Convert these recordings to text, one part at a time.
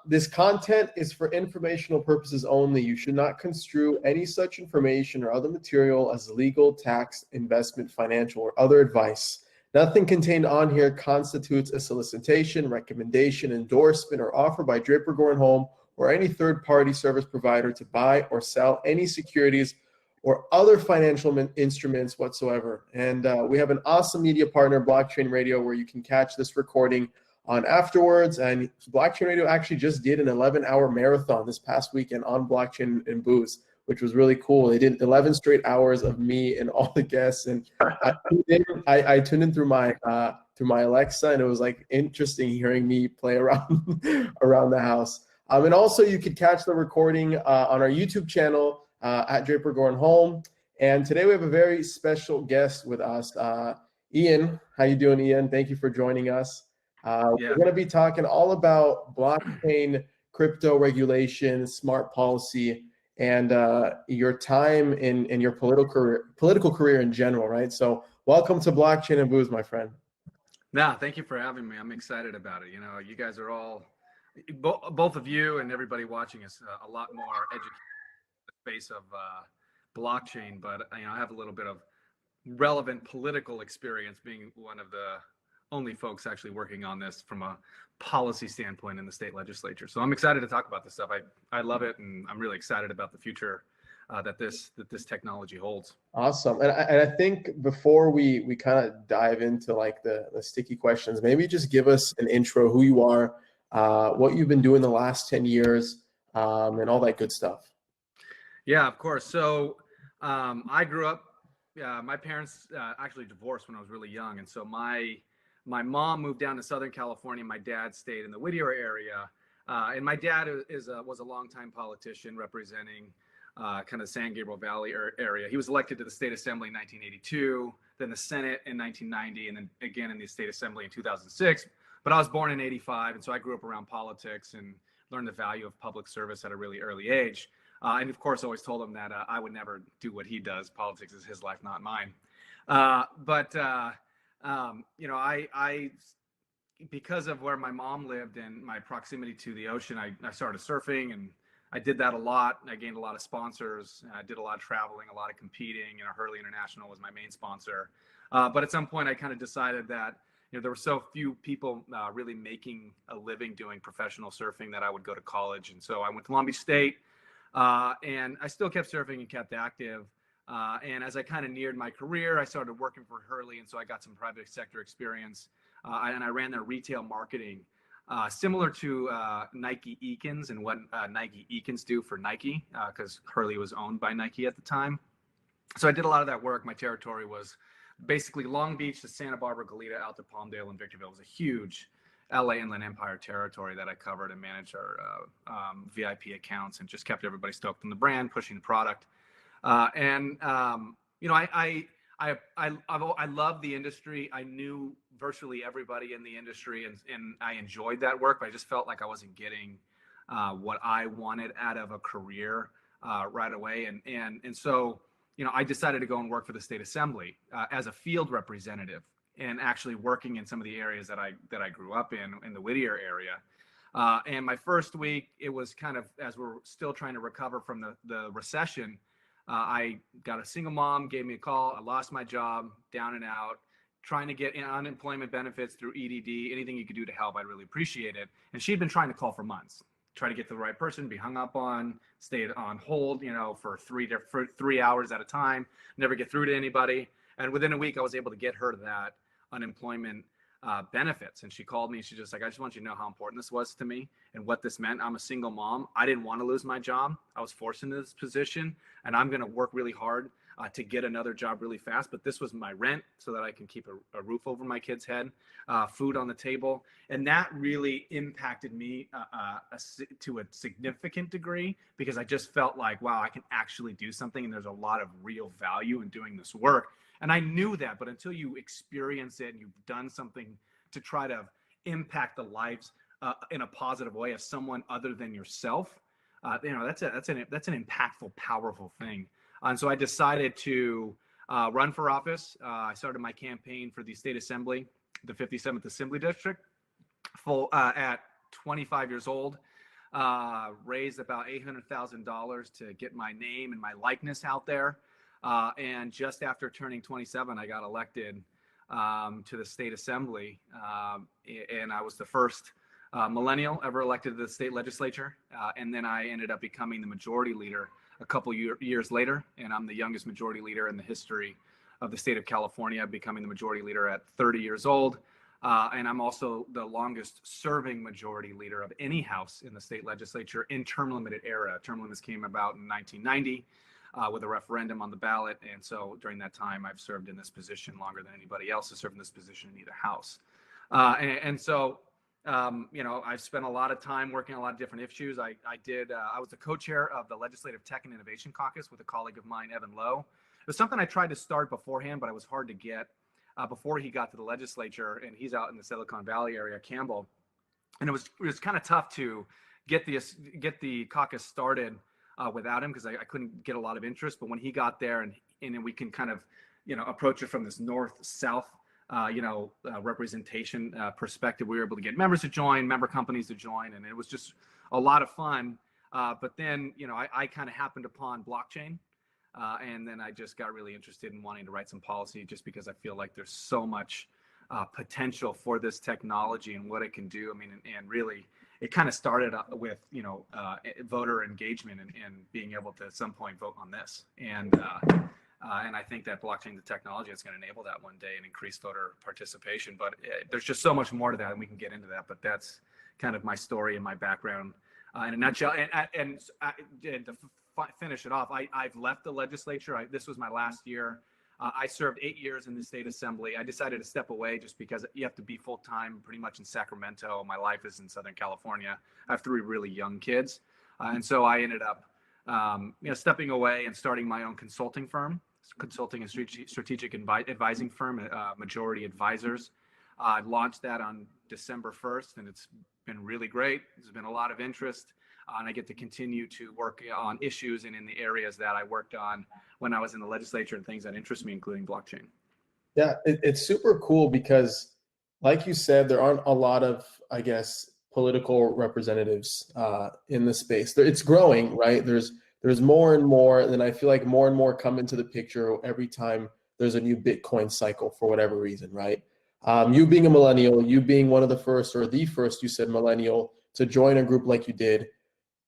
This content is for informational purposes only. You should not construe any such information or other material as legal, tax, investment, financial, or other advice. Nothing contained on here constitutes a solicitation, recommendation, endorsement, or offer by Draper, Goren, Holm, or any third-party service provider to buy or sell any securities or other financial instruments whatsoever. And we have an awesome media partner, Blockchain Radio, where you can catch this recording on afterwards. And Blockchain Radio actually just did an 11-hour marathon this past weekend on blockchain and booze, which was really cool. They did 11 straight hours of me and all the guests. And I tuned in through my Alexa, and it was like interesting hearing me play around around the house. And also you could catch the recording on our YouTube channel at Draper, Goren, Holm. And today we have a very special guest with us, Ian. How you doing, Ian? Thank you for joining us. We're going to be talking all about blockchain, crypto regulation, smart policy, and your time in your political career in general, right? So welcome to Blockchain and Booze, my friend. No, thank you for having me. I'm excited about it. You know, you guys are all, both of you and everybody watching us, a lot more educated in the space of blockchain, but you know, I have a little bit of relevant political experience, being one of the only folks actually working on this from a policy standpoint in the state legislature. So I'm excited to talk about this stuff. I love it, and I'm really excited about the future that this technology holds. Awesome. And I think before we kind of dive into like the sticky questions, maybe just give us an intro, who you are, what you've been doing the last 10 years, and all that good stuff. Yeah, of course. So I grew up, my parents actually divorced when I was really young. And so my mom moved down to Southern California. My dad stayed in the Whittier area. And my dad was a longtime politician representing kind of San Gabriel Valley area. He was elected to the state assembly in 1982, then the Senate in 1990, and then again in the state assembly in 2006. But I was born in 85, and so I grew up around politics and learned the value of public service at a really early age. And of course, always told him that I would never do what he does. Politics is his life, not mine. You know, I because of where my mom lived and my proximity to the ocean, I started surfing, and I did that a lot. I gained a lot of sponsors. I did a lot of traveling, a lot of competing. You know, Hurley International was my main sponsor. But at some point, I kind of decided that, you know, there were so few people really making a living doing professional surfing that I would go to college. And so I went to Long Beach State, and I still kept surfing and kept active. And as I kind of neared my career, I started working for Hurley, and so I got some private sector experience, and I ran their retail marketing, similar to Nike Eakins and what Nike Eakins do for Nike, because Hurley was owned by Nike at the time. So I did a lot of that work. My territory was basically Long Beach to Santa Barbara, Goleta, out to Palmdale and Victorville. It was a huge LA Inland Empire territory that I covered and managed our VIP accounts and just kept everybody stoked on the brand, pushing the product. You know, I love the industry. I knew virtually everybody in the industry, and I enjoyed that work, but I just felt like I wasn't getting what I wanted out of a career right away. And so, you know, I decided to go and work for the state assembly as a field representative, and actually working in some of the areas that I grew up in the Whittier area. And my first week, it was kind of, as we're still trying to recover from the recession, I got a single mom, gave me a call. I lost my job, down and out, trying to get unemployment benefits through EDD. Anything you could do to help, I'd really appreciate it. And she'd been trying to call for months, try to get the right person, be hung up on, stayed on hold, you know, for 3 hours at a time, never get through to anybody. And within a week, I was able to get her that unemployment benefits. And she called me, and she's just like, I just want you to know how important this was to me and what this meant. I'm a single mom. I didn't want to lose my job. I was forced into this position, and I'm going to work really hard to get another job really fast. But this was my rent so that I can keep a roof over my kid's head, food on the table. And that really impacted me to a significant degree, because I just felt like, wow, I can actually do something. And there's a lot of real value in doing this work. And I knew that, but until you experience it and you've done something to try to impact the lives in a positive way of someone other than yourself, you know, that's an impactful, powerful thing. And so I decided to run for office. I started my campaign for the state assembly, the 57th Assembly District, at 25 years old. raised about $800,000 to get my name and my likeness out there. And just after turning 27, I got elected to the state assembly. And I was the first millennial ever elected to the state legislature. And then I ended up becoming the majority leader a couple years later. And I'm the youngest majority leader in the history of the state of California, becoming the majority leader at 30 years old. And I'm also the longest serving majority leader of any house in the state legislature in term limited era. Term limits came about in 1990 with a referendum on the ballot. And so during that time, I've served in this position longer than anybody else has served in this position in either house. So, I've spent a lot of time working on a lot of different issues. I was the co-chair of the Legislative Tech and Innovation Caucus with a colleague of mine, Evan Lowe. It was something I tried to start beforehand, but it was hard to get before he got to the legislature, and he's out in the Silicon Valley area, Campbell. And it was kind of tough to get the caucus started without him, because I couldn't get a lot of interest. But when he got there, and we can kind of, approach it from this north-south, representation perspective, we were able to get members to join, member companies to join, and it was just a lot of fun. But then, I kind of happened upon blockchain. And then I just got really interested in wanting to write some policy, just because I feel like there's so much potential for this technology and what it can do. I mean, and really, it kind of started with, voter engagement and being able to at some point vote on this. And I think that blockchain, the technology, is going to enable that one day and increase voter participation. But there's just so much more to that, and we can get into that. But that's kind of my story and my background in a nutshell. And to finish it off, I've left the legislature. This was my last year. I served 8 years in the state assembly. I decided to step away just because you have to be full-time pretty much in Sacramento. My life is in Southern California. I have 3 really young kids. And so I ended up, stepping away and starting my own consulting firm, consulting and strategic advising firm, Majority Advisors. I launched that on December 1st, and it's been really great. There's been a lot of interest. And I get to continue to work on issues and in the areas that I worked on when I was in the legislature, and things that interest me, including blockchain. Yeah, it's super cool because, like you said, there aren't a lot of, I guess, political representatives in the space. It's growing, right? There's more and more, and then I feel like more and more come into the picture every time there's a new Bitcoin cycle for whatever reason, right? You being a millennial, you being one of the first, or the first, you said, millennial to join a group like you did,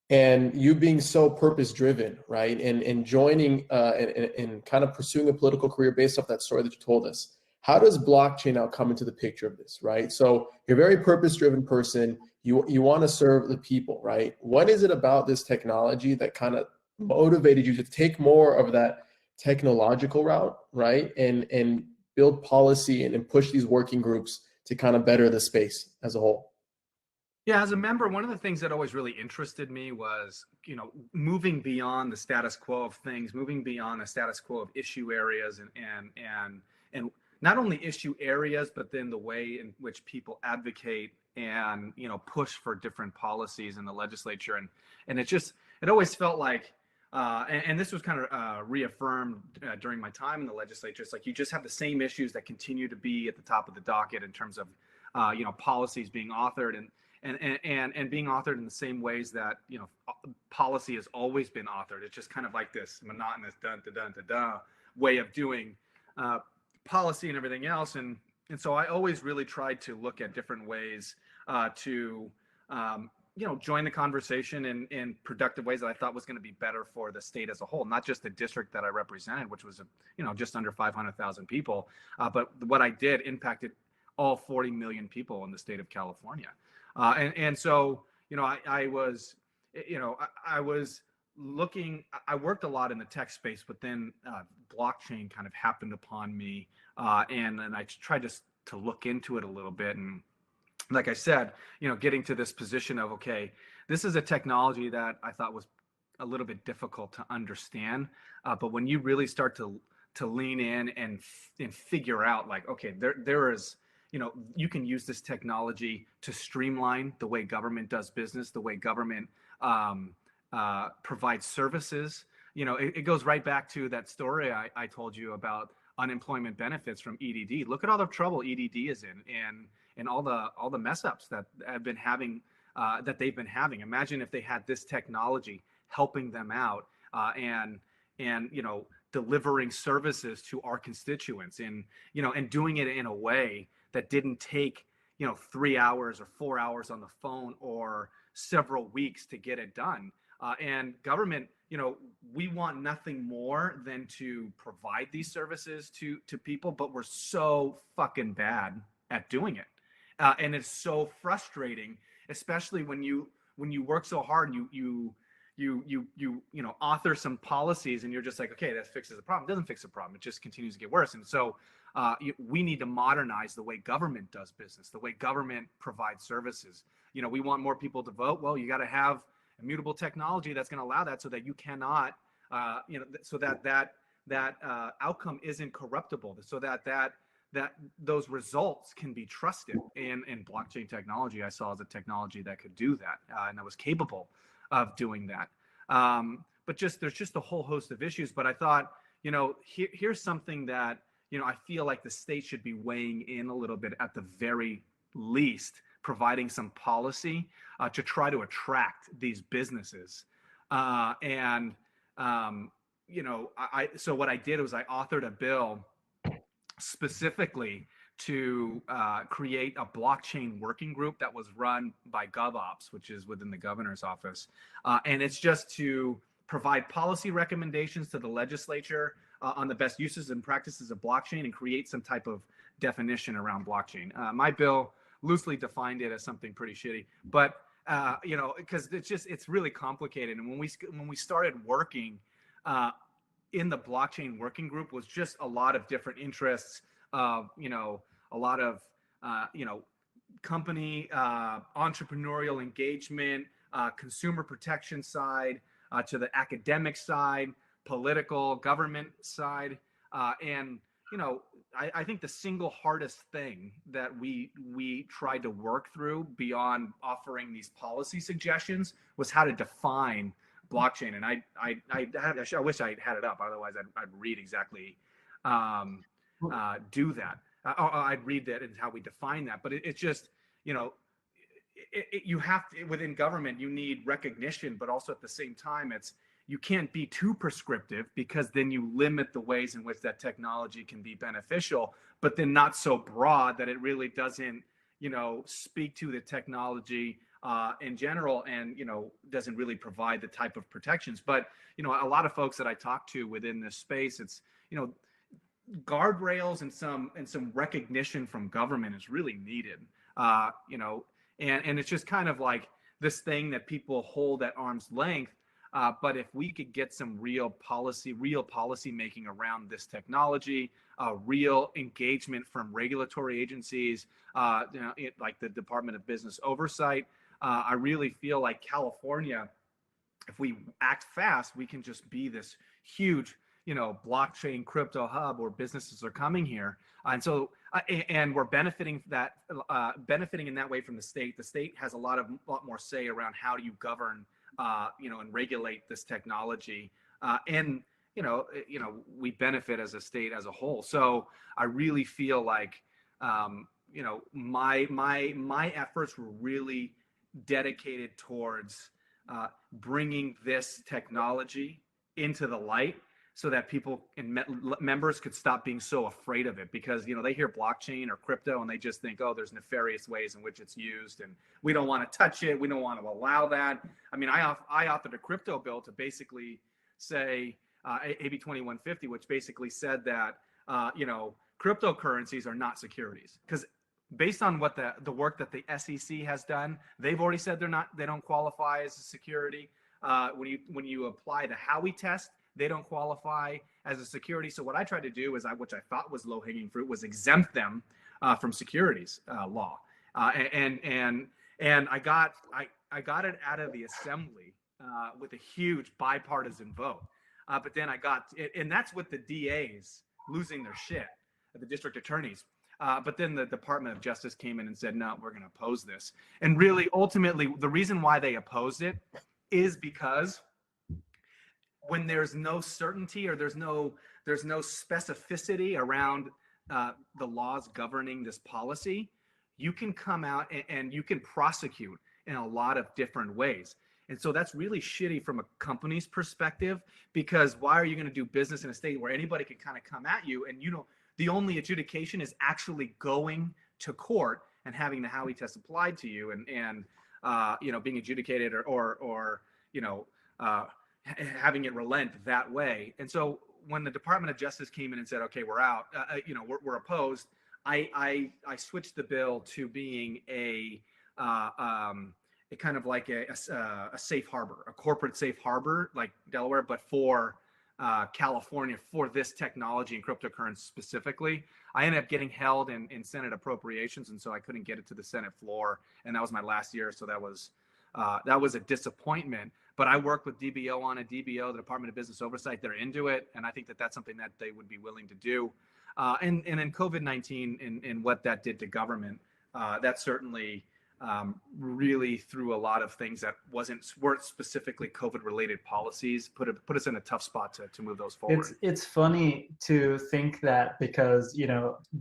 and you being so purpose driven, right? And joining and kind of pursuing a political career based off that story that you told us. How does blockchain now come into the picture of this, right? So you're a very purpose driven person. You want to serve the people, right? What is it about this technology that kind of motivated you to take more of that technological route, right? And build policy and push these working groups to kind of better the space as a whole? Yeah, as a member, one of the things that always really interested me was, moving beyond the status quo of things, moving beyond the status quo of issue areas, and not only issue areas, but then the way in which people advocate and push for different policies in the legislature. And it always felt like, and this was kind of reaffirmed during my time in the legislature. It's like you just have the same issues that continue to be at the top of the docket in terms of policies being authored and being authored in the same ways that policy has always been authored. It's just kind of like this monotonous dun dun dun dun dun way of doing policy and everything else. And so I always really tried to look at different ways to join the conversation in productive ways that I thought was going to be better for the state as a whole, not just the district that I represented, which was just under 500,000 people, but what I did impacted all 40 million people in the state of California. So, I was looking, I worked a lot in the tech space, but then blockchain kind of happened upon me. And I tried to look into it a little bit. And like I said, getting to this position of, okay, this is a technology that I thought was a little bit difficult to understand. But when you really start to lean in and figure out, like, okay, there is, you can use this technology to streamline the way government does business, the way government provides services. It goes right back to that story I told you about unemployment benefits from EDD. Look at all the trouble EDD is in, and all the mess ups that have been having that they've been having. Imagine if they had this technology helping them out, and delivering services to our constituents, and doing it in a way that didn't take 3 hours or 4 hours on the phone or several weeks to get it done. And government, we want nothing more than to provide these services to people, but we're so fucking bad at doing it. And it's so frustrating, especially when you work so hard and you author some policies and you're just like, okay, that fixes the problem. It doesn't fix the problem. It just continues to get worse. And so we need to modernize the way government does business, the way government provides services. We want more people to vote. Well, you got to have immutable technology that's going to allow that, so that you cannot, so that outcome isn't corruptible, so that those results can be trusted. And blockchain technology I saw as a technology that could do that, and that was capable of doing that. But there's just a whole host of issues. But I thought, here's something that, I feel like the state should be weighing in a little bit, at the very least, providing some policy to try to attract these businesses. So what I did was I authored a bill specifically to create a blockchain working group that was run by GovOps, which is within the governor's office. And it's just to provide policy recommendations to the legislature on the best uses and practices of blockchain, and create some type of definition around blockchain. My bill loosely defined it as something pretty shitty, but because it's really complicated. And when we started working in the blockchain working group, was just a lot of different interests of, a lot of, company, entrepreneurial engagement, consumer protection side, to the academic side, political government side. And, I think the single hardest thing that we tried to work through, beyond offering these policy suggestions, was how to define blockchain. And I wish I had it up, otherwise I'd read exactly, do that. I'd read that and how we define that. But it's just, you have to, within government, you need recognition, but also at the same time, you can't be too prescriptive, because then you limit the ways in which that technology can be beneficial, but then not so broad that it really doesn't, speak to the technology in general, and, doesn't really provide the type of protections. But, a lot of folks that I talk to within this space, it's, guardrails and some recognition from government is really needed, and it's just kind of like this thing that people hold at arm's length. But if we could get some real policy making around this technology, real engagement from regulatory agencies, like the Department of Business Oversight, I really feel like California, if we act fast, we can just be this huge, blockchain crypto hub where businesses are coming here. And so, and we're benefiting in that way from the state. The state has a lot more say around how do you govern, and regulate this technology. And, we benefit as a state as a whole. So I really feel like, my efforts were really dedicated towards bringing this technology into the light, so that people and members could stop being so afraid of it, because, they hear blockchain or crypto and they just think, oh, there's nefarious ways in which it's used, and we don't want to touch it. We don't want to allow that. I mean, I authored a crypto bill to basically say, AB 2150, which basically said that, cryptocurrencies are not securities, because based on what the work that the SEC has done, they've already said they don't qualify as a security. When you apply the Howey test, they don't qualify as a security. So what I tried to do is, which I thought was low-hanging fruit, was exempt them from securities law. And I got it out of the assembly with a huge bipartisan vote. But then I got it, and that's with the DAs losing their shit, the district attorneys. But then the Department of Justice came in and said, no, we're going to oppose this. And really, ultimately, the reason why they opposed it is because when there's no certainty, or there's no specificity around the laws governing this policy, you can come out and you can prosecute in a lot of different ways. And so that's really shitty from a company's perspective, because why are you going to do business in a state where anybody can kind of come at you, and the only adjudication is actually going to court and having the Howey test applied to you, and being adjudicated or having it relent that way. And so when the Department of Justice came in and said, okay, we're out, we're opposed, I switched the bill to being a kind of like a safe harbor, a corporate safe harbor like Delaware, but for California for this technology and cryptocurrency specifically. I ended up getting held in Senate appropriations, and so I couldn't get it to the Senate floor, and that was my last year, so that was a disappointment. But I worked with DBO on it. DBO, the Department of Business Oversight, they're into it, and I think that that's something that they would be willing to do. And then COVID-19 and what that did to government, that certainly really threw a lot of things that weren't specifically COVID-related policies, put us in a tough spot to move those forward. It's funny to think that, because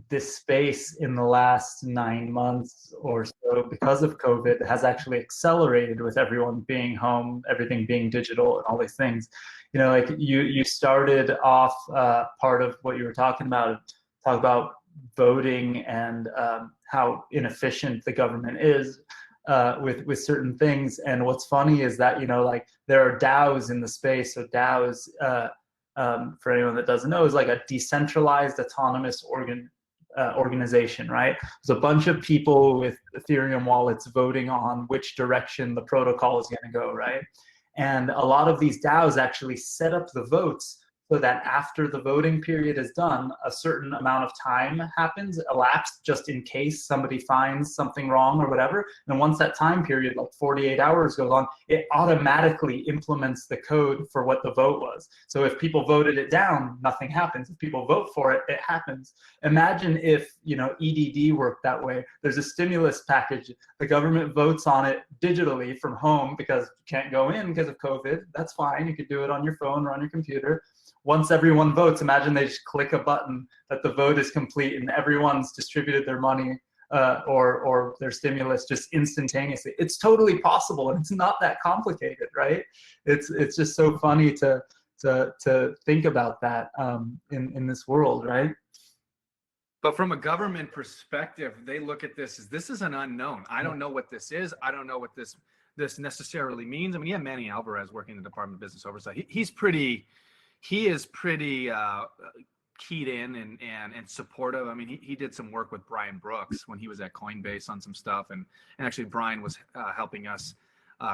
this space in the last 9 months or so, because of COVID, has actually accelerated with everyone being home, everything being digital, and all these things. Like you started off part of what you were talking about, talk about voting and how inefficient the government is with certain things. And what's funny is that like there are DAOs in the space. So DAOs, for anyone that doesn't know, is like a decentralized autonomous organization, right? There's a bunch of people with Ethereum wallets voting on which direction the protocol is going to go, right? And a lot of these DAOs actually set up the votes so that after the voting period is done, a certain amount of time elapsed, just in case somebody finds something wrong or whatever. And once that time period, like 48 hours goes on, it automatically implements the code for what the vote was. So if people voted it down, nothing happens. If people vote for it, it happens. Imagine if, EDD worked that way. There's a stimulus package. The government votes on it digitally from home because you can't go in because of COVID. That's fine. You could do it on your phone or on your computer. Once everyone votes, imagine they just click a button that the vote is complete and everyone's distributed their money or their stimulus just instantaneously. It's totally possible, and it's not that complicated, right? It's just so funny to think about that in this world, right? But from a government perspective, they look at this is an unknown. I don't know what this is. I don't know what this necessarily means. I mean, Manny Alvarez working in the Department of Business Oversight. He is pretty keyed in and supportive. I mean, he did some work with Brian Brooks when he was at Coinbase on some stuff, and actually Brian was helping us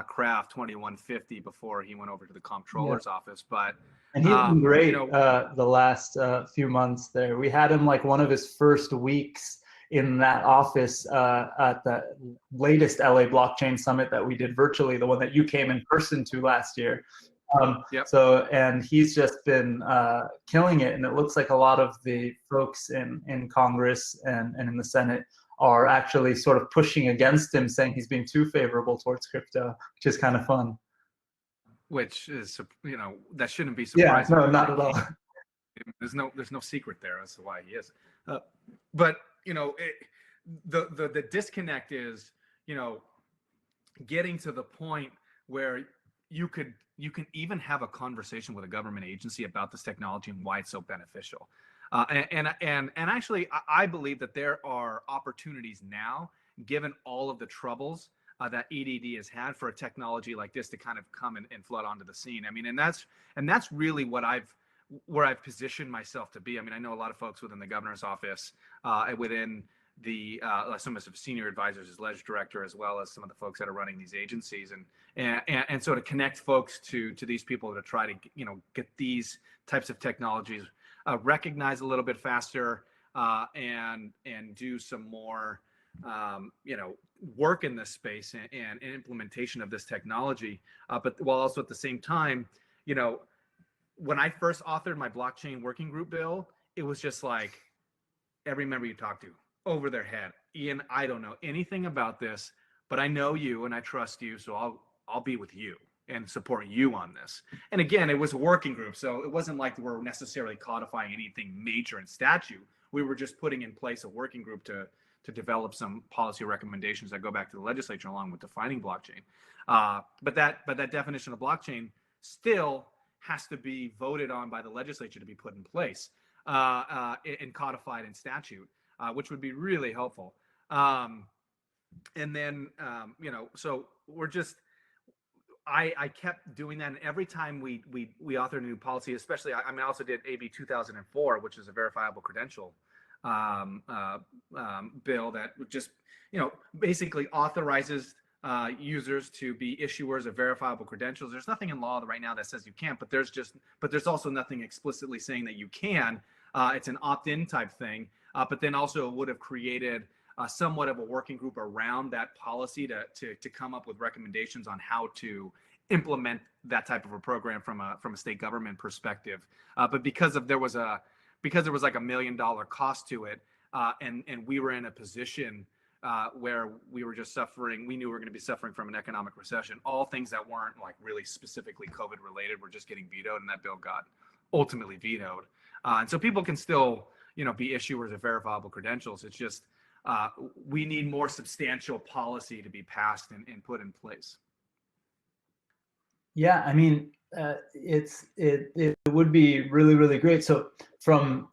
craft 2150 before he went over to the comptroller's office. But and he's been great the last few months there. We had him like one of his first weeks in that office at the latest LA Blockchain Summit that we did virtually, the one that you came in person to last year. So, and he's just been killing it, and it looks like a lot of the folks in Congress and in the Senate are actually sort of pushing against him, saying he's being too favorable towards crypto, which is kind of fun. Which is, that shouldn't be surprising. Yeah, no, not at all. There's no secret there as to why he is. But the disconnect is, getting to the point where you can even have a conversation with a government agency about this technology and why it's so beneficial. And actually, I believe that there are opportunities now, given all of the troubles that EDD has had, for a technology like this to kind of come and flood onto the scene. I mean, and that's really where I've positioned myself to be. I mean, I know a lot of folks within the governor's office, within the some of the senior advisors as ledger director, as well as some of the folks that are running these agencies, and so to connect folks to these people to try to get these types of technologies recognized a little bit faster, and do some more work in this space and implementation of this technology, but while also at the same time, when I first authored my blockchain working group bill, it was just like every member you talk to over their head. Ian, I don't know anything about this, but I know you and I trust you, so I'll be with you and support you on this. And again, it was a working group, so it wasn't like we're necessarily codifying anything major in statute. We were just putting in place a working group to to develop some policy recommendations that go back to the legislature along with defining blockchain. But that definition of blockchain still has to be voted on by the legislature to be put in place and codified in statute, which would be really helpful. And then, so we're just, I kept doing that. And every time we authored a new policy, especially, I also did AB 2004, which is a verifiable credential bill that just, basically authorizes users to be issuers of verifiable credentials. There's nothing in law right now that says you can't, but there's also nothing explicitly saying that you can. It's an opt-in type thing, but then also it would have created somewhat of a working group around that policy to come up with recommendations on how to implement that type of a program from a state government perspective. But because there was like $1 million cost to it, and we were in a position where we were just suffering, we knew we were going to be suffering from an economic recession. All things that weren't like really specifically COVID related were just getting vetoed, and that bill got ultimately vetoed. And so people can still, be issuers of verifiable credentials. It's just we need more substantial policy to be passed and put in place. Yeah, I mean, it would be really, really great. So from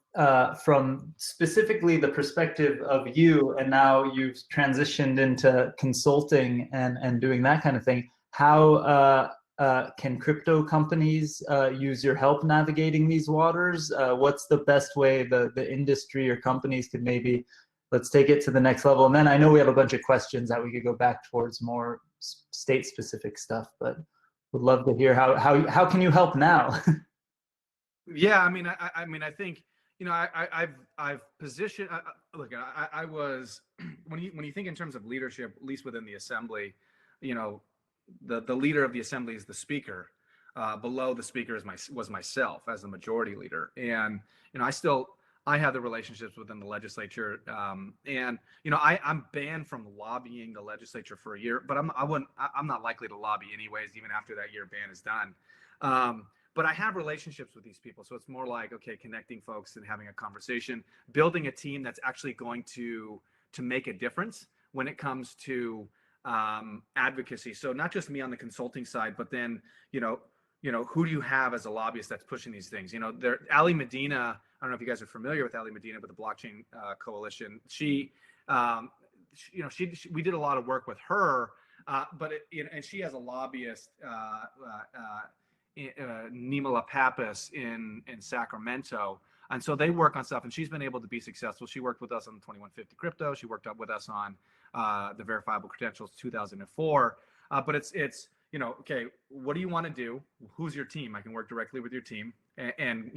specifically the perspective of you, and now you've transitioned into consulting and doing that kind of thing, how can crypto companies use your help navigating these waters? What's the best way the industry or companies could maybe, let's take it to the next level? And then I know we have a bunch of questions that we could go back towards more state specific stuff, but would love to hear how can you help now? Yeah, I mean, I think, I've positioned. Look, I was when you think in terms of leadership, at least within the assembly, the leader of the assembly is the speaker. Below the speaker was myself as the majority leader, and I have the relationships within the legislature, and I'm banned from lobbying the legislature for a year, but I'm not likely to lobby anyways, even after that year ban is done. But I have relationships with these people, so it's more like, okay, connecting folks and having a conversation, building a team that's actually going to make a difference when it comes to advocacy. So not just me on the consulting side, but then who do you have as a lobbyist that's pushing these things? Ali Medina. I don't know if you guys are familiar with Ali Medina, with the Blockchain Coalition. She we did a lot of work with her, but and she has a lobbyist, Nimala Pappas in Sacramento, and so they work on stuff, and she's been able to be successful. She worked with us on the 2150 crypto. She worked up with us on the verifiable credentials 2004. But it's okay, what do you want to do? Who's your team? I can work directly with your team and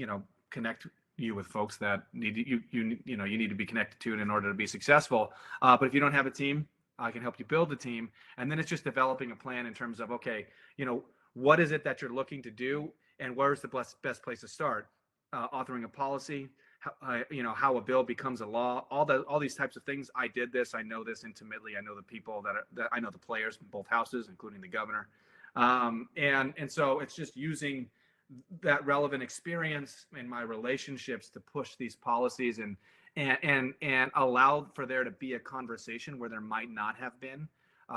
connect you with folks that need you need to be connected to it in order to be successful. But if you don't have a team, I can help you build a team. And then it's just developing a plan in terms of, okay, what is it that you're looking to do, and where's the best place to start? Authoring a policy, how a bill becomes a law, all these types of things. I did this. I know this intimately. I know the people that I know the players from both houses, including the governor. And so it's just using that relevant experience in my relationships to push these policies and allow for there to be a conversation where there might not have been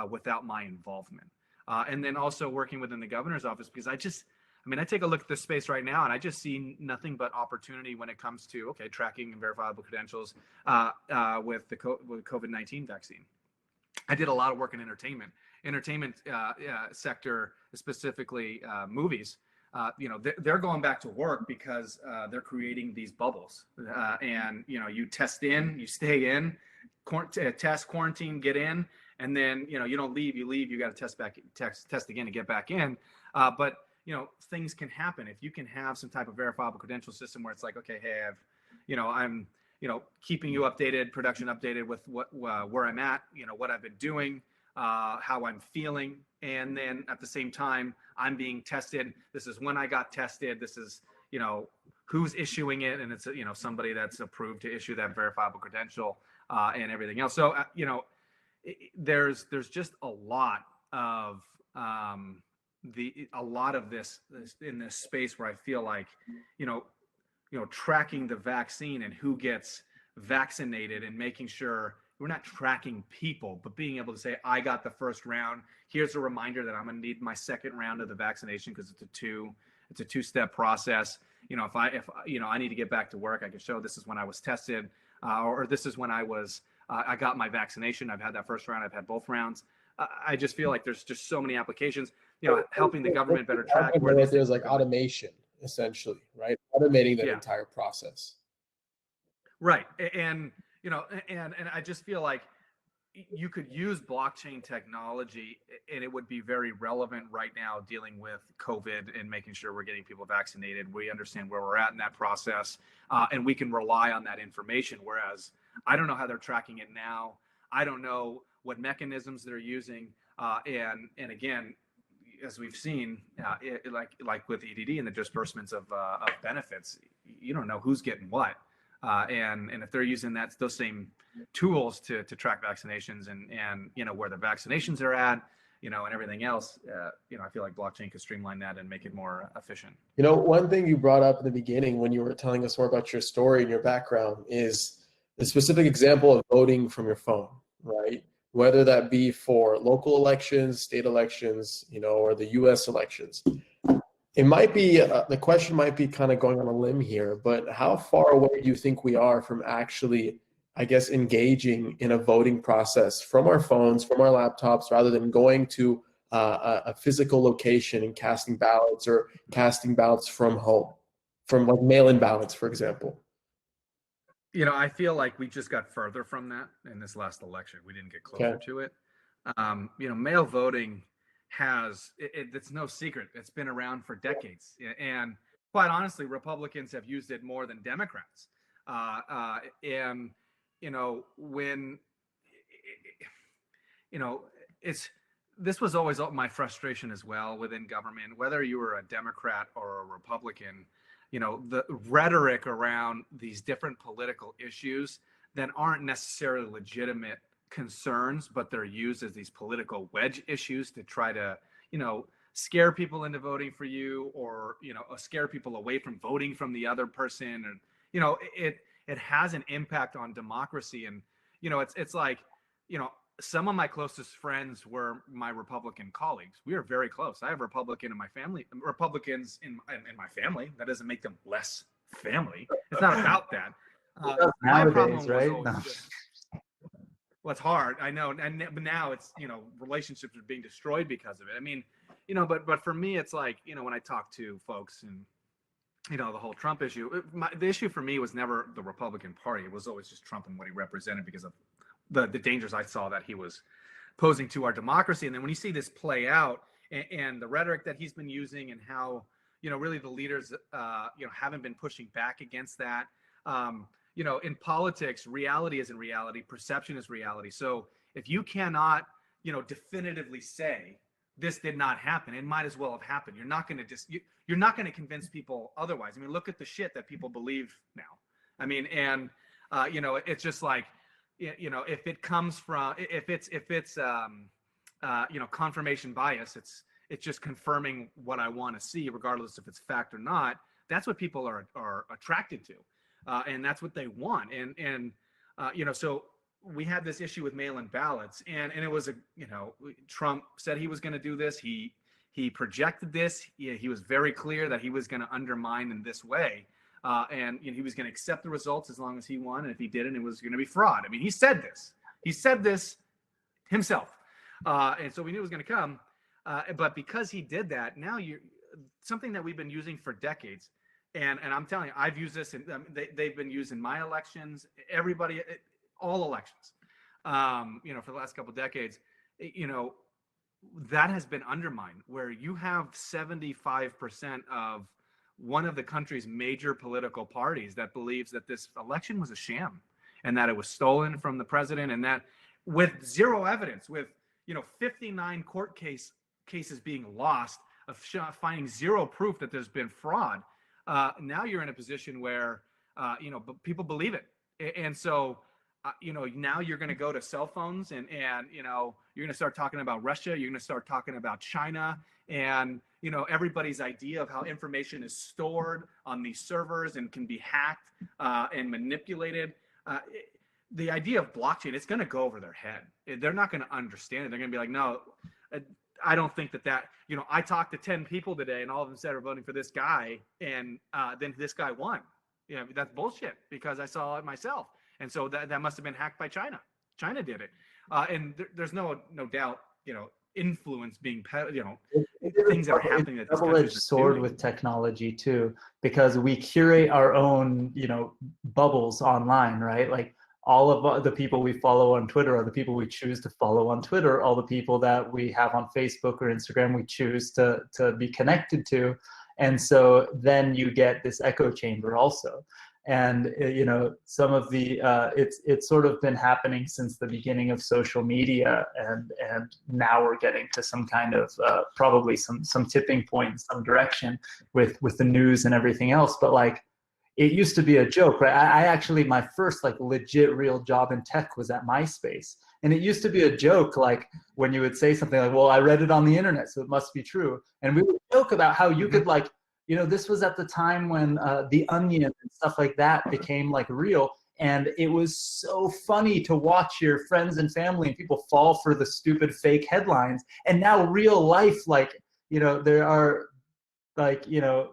without my involvement. And then also working within the governor's office, because I take a look at this space right now, and I just see nothing but opportunity when it comes to, okay, tracking and verifiable credentials with the COVID-19 vaccine. I did a lot of work in entertainment sector, specifically movies. They're going back to work because they're creating these bubbles, and you test in, you stay in, test, quarantine, get in, and then you don't leave. You leave, you got to test again to get back in. But things can happen if you can have some type of verifiable credential system where it's like, okay, hey, I'm keeping you updated, production updated with where I'm at, what I've been doing, how I'm feeling, and then at the same time I'm being tested. This is when I got tested. This is who's issuing it, and it's somebody that's approved to issue that verifiable credential and everything else. So there's just a lot of this in this space where I feel like tracking the vaccine and who gets vaccinated and making sure we're not tracking people, but being able to say, I got the first round. Here's a reminder that I'm going to need my second round of the vaccination because it's a two-step process. You know, if I need to get back to work, I can show this is when I was tested, or this is when I got my vaccination. I've had that first round. I've had both rounds. I just feel like there's just so many applications, you know, helping the government better track where there's like automation, essentially, right? Automating that entire process. Right. And, you know, and I just feel like you could use blockchain technology and it would be very relevant right now dealing with COVID and making sure we're getting people vaccinated. We understand where we're at in that process, and we can rely on that information. Whereas I don't know how they're tracking it now. I don't know what mechanisms they're using. And again, as we've seen, like with EDD and the disbursements of benefits, you don't know who's getting what. And if they're using those same tools to track vaccinations and you know where the vaccinations are at, you know, and everything else, you know, I feel like blockchain could streamline that and make it more efficient. You know, one thing you brought up in the beginning when you were telling us more about your story and your background is the specific example of voting from your phone, right? Whether that be for local elections, state elections, you know, or the U.S. elections. It might be, the question might be kind of going on a limb here, but how far away do you think we are from actually, I guess, engaging in a voting process from our phones, from our laptops, rather than going to a physical location and casting ballots or casting ballots from home, from like mail-in ballots, for example? You know, I feel like we just got further from that in this last election. We didn't get closer to it. You know, mail voting it's no secret. It's been around for decades. And quite honestly, Republicans have used it more than Democrats. And, you know, this was always my frustration as well within government, whether you were a Democrat or a Republican, you know, the rhetoric around these different political issues that aren't necessarily legitimate concerns, but they're used as these political wedge issues to try to, you know, scare people into voting for you, or, you know, scare people away from voting from the other person. And, you know, it has an impact on democracy. And, you know, it's like, you know, some of my closest friends were my Republican colleagues. We are very close. I have Republicans in my family. That doesn't make them less family. It's not about that. My problem was always well, it's hard. I know. But now it's, you know, relationships are being destroyed because of it. I mean, you know, but for me, it's like, you know, when I talk to folks and, you know, the whole Trump issue, the issue for me was never the Republican Party. It was always just Trump and what he represented because of the dangers I saw that he was posing to our democracy. And then when you see this play out and the rhetoric that he's been using and how, you know, really the leaders, you know, haven't been pushing back against that. You know, in politics, reality isn't reality, perception is reality. So if you cannot, you know, definitively say this did not happen, it might as well have happened. You're not going to you're not going to convince people otherwise. I mean, look at the shit that people believe now. I mean, and you know, it's just like, you know, if it comes from, if it's you know, confirmation bias, it's just confirming what I want to see, regardless if it's fact or not. That's what people are attracted to. And that's what they want. And you know, so we had this issue with mail-in ballots, and it was you know, Trump said he was going to do this. He projected this. He was very clear that he was going to undermine in this way. And you know, he was going to accept the results as long as he won. And if he didn't, it was going to be fraud. I mean, he said this. He said this himself. And so we knew it was going to come. But because he did that, now something that we've been using for decades. And I'm telling you, I've used this, and they've been used in my elections, everybody, all elections, you know, for the last couple of decades. You know, that has been undermined, where you have 75% of one of the country's major political parties that believes that this election was a sham and that it was stolen from the president, and that with zero evidence, with, you know, 59 court cases being lost, of finding zero proof that there's been fraud. Now you're in a position where, you know, people believe it. And so, you know, now you're going to go to cell phones and, you know, you're going to start talking about Russia. You're going to start talking about China, and, you know, everybody's idea of how information is stored on these servers and can be hacked and manipulated. the idea of blockchain, it's going to go over their head. They're not going to understand it. They're going to be like, no, I don't think that, I talked to 10 people today and all of them said we're voting for this guy. And then this guy won. That's bullshit because I saw it myself. And so that must have been hacked by China. China did it. And there's no doubt, influence being, things that are happening. It's a double-edged sword with technology too, because we curate our own, bubbles online, right? Like all of the people we follow on Twitter are the people we choose to follow on Twitter. All the people that we have on Facebook or Instagram, we choose to be connected to. And so then you get this echo chamber also. And some of the it's sort of been happening since the beginning of social media, and now we're getting to some kind of probably some tipping point in some direction with the news and everything else. But like, it used to be a joke, right? I actually, my first like legit real job in tech was at MySpace, and it used to be a joke, like when you would say something like, well, I read it on the internet, so it must be true, and we would joke about how you could like, this was at the time when The Onion and stuff like that became like real. And it was so funny to watch your friends and family and people fall for the stupid fake headlines. And now real life, like, there are like,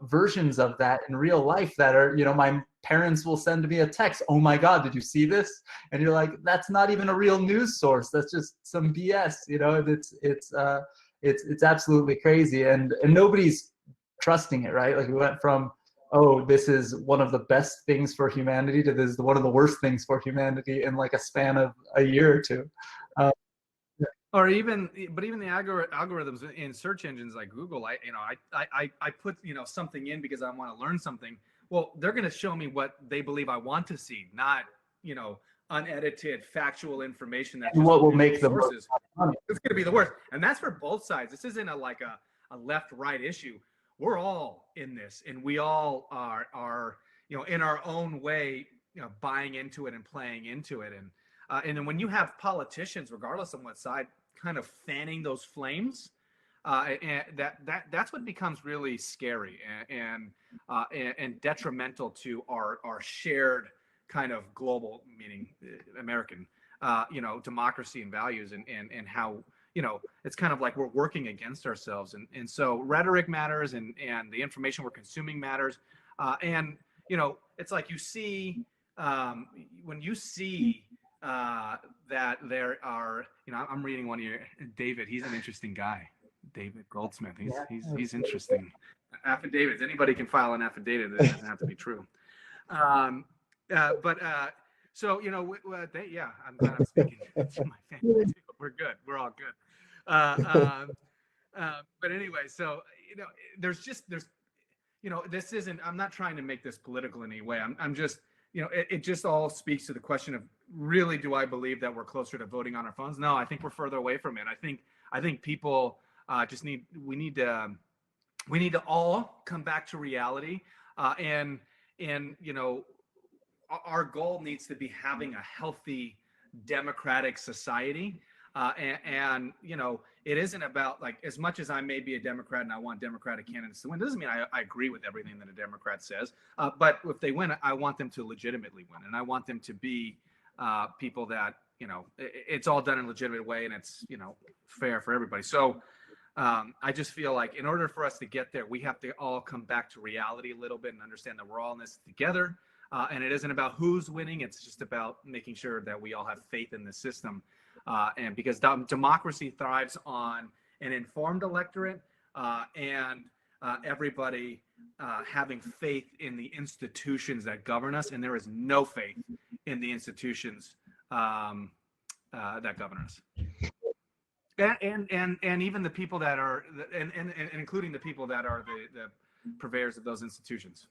versions of that in real life that are, my parents will send me a text, oh my God, did you see this? And you're like, that's not even a real news source. That's just some BS, it's absolutely crazy. And nobody's trusting it, right? Like we went from, oh, this is one of the best things for humanity to this is one of the worst things for humanity in like a span of a year or two. Or even the algorithms in search engines like Google, I put something in because I want to learn something. Well, they're going to show me what they believe I want to see, not unedited factual information. That's what will make the sources. It's going to be the worst, and that's for both sides. This isn't a left-right issue. We're all in this, and we all are in our own way, buying into it and playing into it. And then when you have politicians, regardless of what side, kind of fanning those flames, and that's what becomes really scary and detrimental to our shared kind of global, meaning American, democracy and values, and how. It's kind of like we're working against ourselves. And so rhetoric matters, and the information we're consuming matters. And, it's like you see, when you see that there are, I'm reading one of your, David, he's an interesting guy. David Goldsmith, he's interesting. Affidavits, anybody can file an affidavit. That doesn't have to be true. So, I'm glad I'm speaking to my family too. We're good. We're all good. But anyway, so, there's, this isn't, I'm not trying to make this political in any way. I'm just, it just all speaks to the question of, really, do I believe that we're closer to voting on our phones? No, I think we're further away from it. I think people we need to all come back to reality. And our goal needs to be having a healthy democratic society. And it isn't about, like, as much as I may be a Democrat and I want Democratic candidates to win, doesn't mean I agree with everything that a Democrat says. But if they win, I want them to legitimately win. And I want them to be people that, it's all done in a legitimate way, and it's, fair for everybody. So I just feel like in order for us to get there, we have to all come back to reality a little bit and understand that we're all in this together. And it isn't about who's winning. It's just about making sure that we all have faith in the system. And because democracy thrives on an informed electorate and everybody having faith in the institutions that govern us. And there is no faith in the institutions that govern us. And even the people that are, and including the people that are the purveyors of those institutions.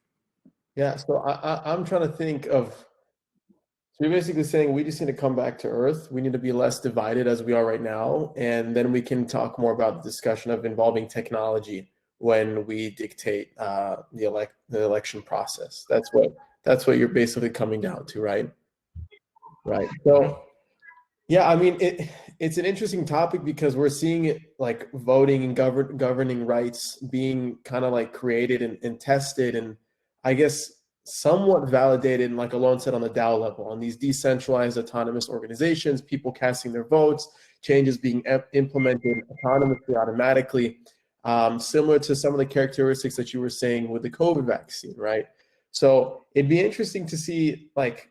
Yeah, so I'm trying to think of, so you're basically saying we just need to come back to earth. We need to be less divided as we are right now, and then we can talk more about the discussion of involving technology when we dictate the election process. That's what you're basically coming down to, right? Right. So, yeah, I mean, it's an interesting topic because we're seeing it, like voting and governing rights being kind of like created and tested, and I guess somewhat validated, like Alon said, on the DAO level, on these decentralized autonomous organizations, people casting their votes, changes being implemented autonomously, automatically, similar to some of the characteristics that you were saying with the COVID vaccine, right? So it'd be interesting to see, like,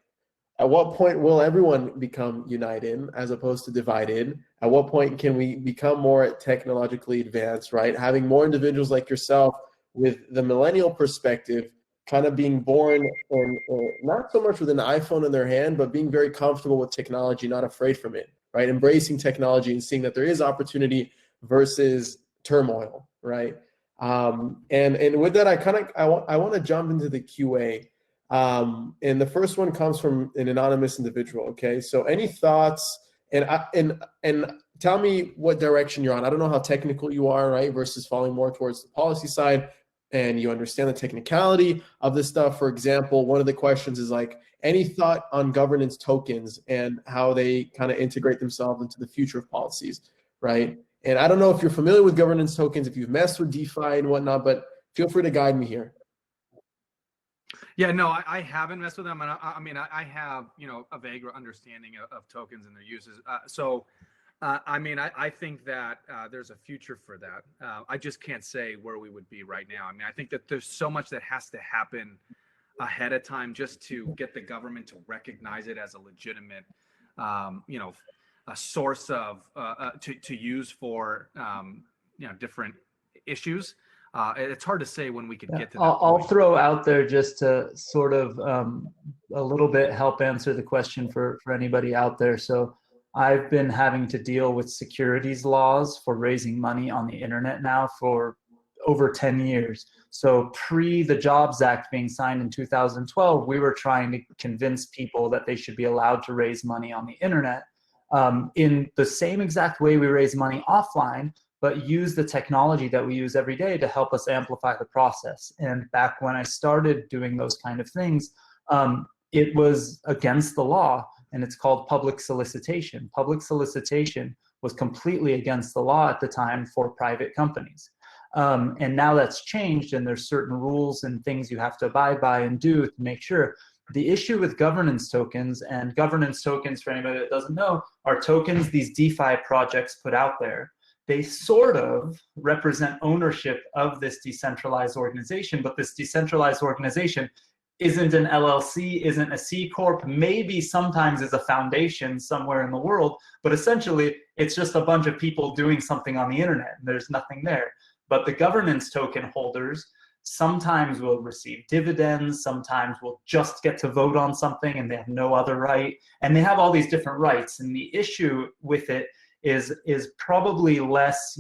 at what point will everyone become united as opposed to divided? At what point can we become more technologically advanced, right? Having more individuals like yourself with the millennial perspective, kind of being born and not so much with an iPhone in their hand, but being very comfortable with technology, not afraid from it, right? Embracing technology and seeing that there is opportunity versus turmoil, right? And with that, I want to jump into the QA. And the first one comes from an anonymous individual. Okay, so any thoughts? And tell me what direction you're on. I don't know how technical you are, right? Versus falling more towards the policy side, and you understand the technicality of this stuff. For example, one of the questions is like, any thought on governance tokens and how they kind of integrate themselves into the future of policies, right? And I don't know if you're familiar with governance tokens, if you've messed with DeFi and whatnot, but feel free to guide me here. Yeah, no, I haven't messed with them. And I mean, I have, a vague understanding of tokens and their uses. I mean, I think that there's a future for that. I just can't say where we would be right now. I mean, I think that there's so much that has to happen ahead of time just to get the government to recognize it as a legitimate, a source of to use for different issues. It's hard to say when we could get to that. I'll throw out there just to sort of a little bit help answer the question for anybody out there. So I've been having to deal with securities laws for raising money on the internet now for over 10 years. So pre the Jobs Act being signed in 2012, we were trying to convince people that they should be allowed to raise money on the internet in the same exact way we raise money offline, but use the technology that we use every day to help us amplify the process. And back when I started doing those kind of things, it was against the law, and it's called public solicitation. Public solicitation was completely against the law at the time for private companies. And now that's changed, and there's certain rules and things you have to abide by and do to make sure. The issue with governance tokens, and governance tokens, for anybody that doesn't know, are tokens these DeFi projects put out there. They sort of represent ownership of this decentralized organization, but this decentralized organization isn't an LLC, isn't a C Corp, maybe sometimes is a foundation somewhere in the world, but essentially it's just a bunch of people doing something on the internet, and there's nothing there. But the governance token holders sometimes will receive dividends, sometimes will just get to vote on something and they have no other right, and they have all these different rights. And the issue with it is probably less,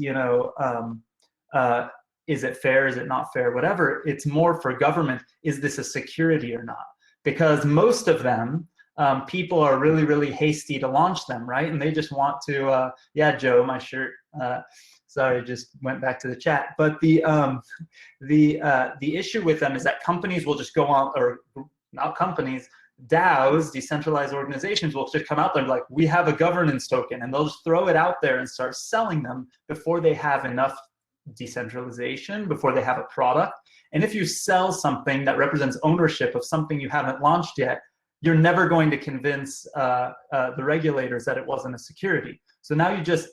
is it fair, is it not fair, whatever. It's more for government, is this a security or not? Because most of them, people are really, really hasty to launch them, right? And they just want to, yeah, Joe, my shirt, sorry, just went back to the chat. But the issue with them is that companies will just go on, or not companies, DAOs, decentralized organizations, will just come out there and be like, we have a governance token, and they'll just throw it out there and start selling them before they have enough decentralization, before they have a product. And if you sell something that represents ownership of something you haven't launched yet, you're never going to convince the regulators that it wasn't a security. So now you just,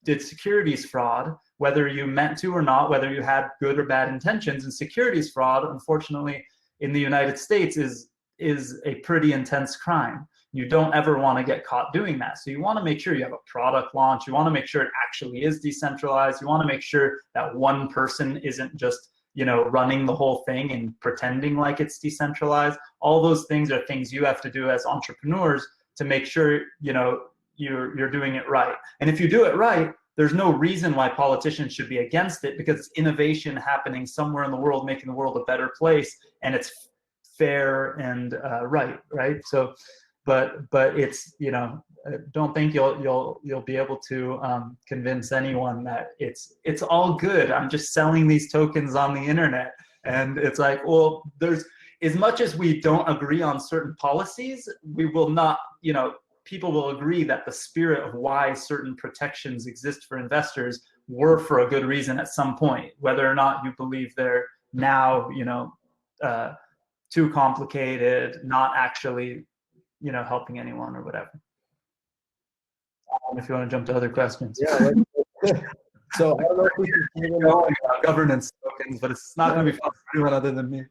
did securities fraud, whether you meant to or not, whether you had good or bad intentions. And securities fraud, unfortunately, in the United States is a pretty intense crime. You don't ever want to get caught doing that. So you want to make sure you have a product launch. You want to make sure it actually is decentralized. You want to make sure that one person isn't just, running the whole thing and pretending like it's decentralized. All those things are things you have to do as entrepreneurs to make sure, you're doing it right. And if you do it right, there's no reason why politicians should be against it, because it's innovation happening somewhere in the world, making the world a better place, and it's fair and right. So, but it's, don't think you'll be able to convince anyone that it's all good. I'm just selling these tokens on the internet, and it's like, well, there's, as much as we don't agree on certain policies, we will not, people will agree that the spirit of why certain protections exist for investors were for a good reason at some point, whether or not you believe they're now, too complicated, not actually, helping anyone or whatever. If you want to jump to other questions. Yeah. So I don't know if we can keep going about governance tokens, but it's not going to be fun for anyone other than me.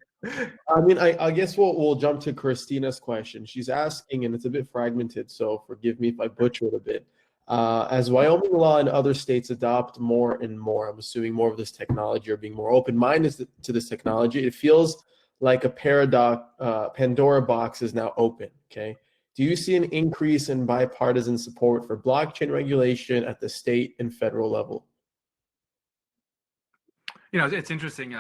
I mean, I guess we'll jump to Christina's question. She's asking, and it's a bit fragmented, so forgive me if I butcher it a bit. As Wyoming law and other states adopt more and more, I'm assuming more of this technology or being more open-minded to this technology, it feels like a Pandora box is now open, okay? Do you see an increase in bipartisan support for blockchain regulation at the state and federal level? It's interesting.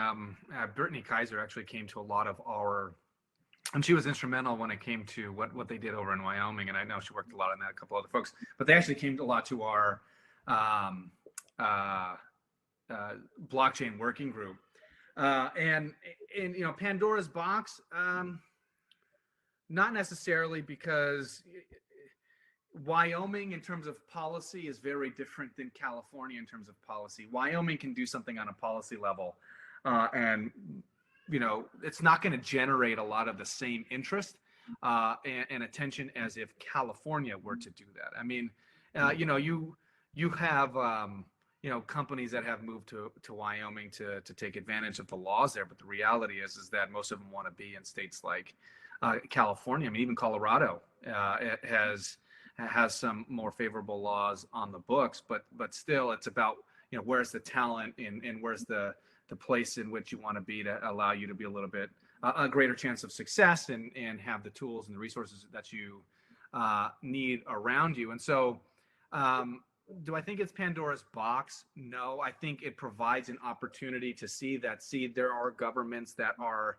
Brittany Kaiser actually came to a lot of our, and she was instrumental when it came to what they did over in Wyoming. And I know she worked a lot on that, a couple other folks, but they actually came a lot to our blockchain working group. And Pandora's box, not necessarily, because Wyoming in terms of policy is very different than California in terms of policy. Wyoming can do something on a policy level, and it's not going to generate a lot of the same interest and attention as if California were to do that. I mean, you have companies that have moved to Wyoming to take advantage of the laws there, but the reality is that most of them want to be in states like California. I mean, even Colorado has some more favorable laws on the books, but still, it's about where's the talent and where's the place in which you want to be to allow you to be a little bit a greater chance of success and have the tools and the resources that you need around you. And so, do I think it's Pandora's box? No, I think it provides an opportunity to see there are governments that are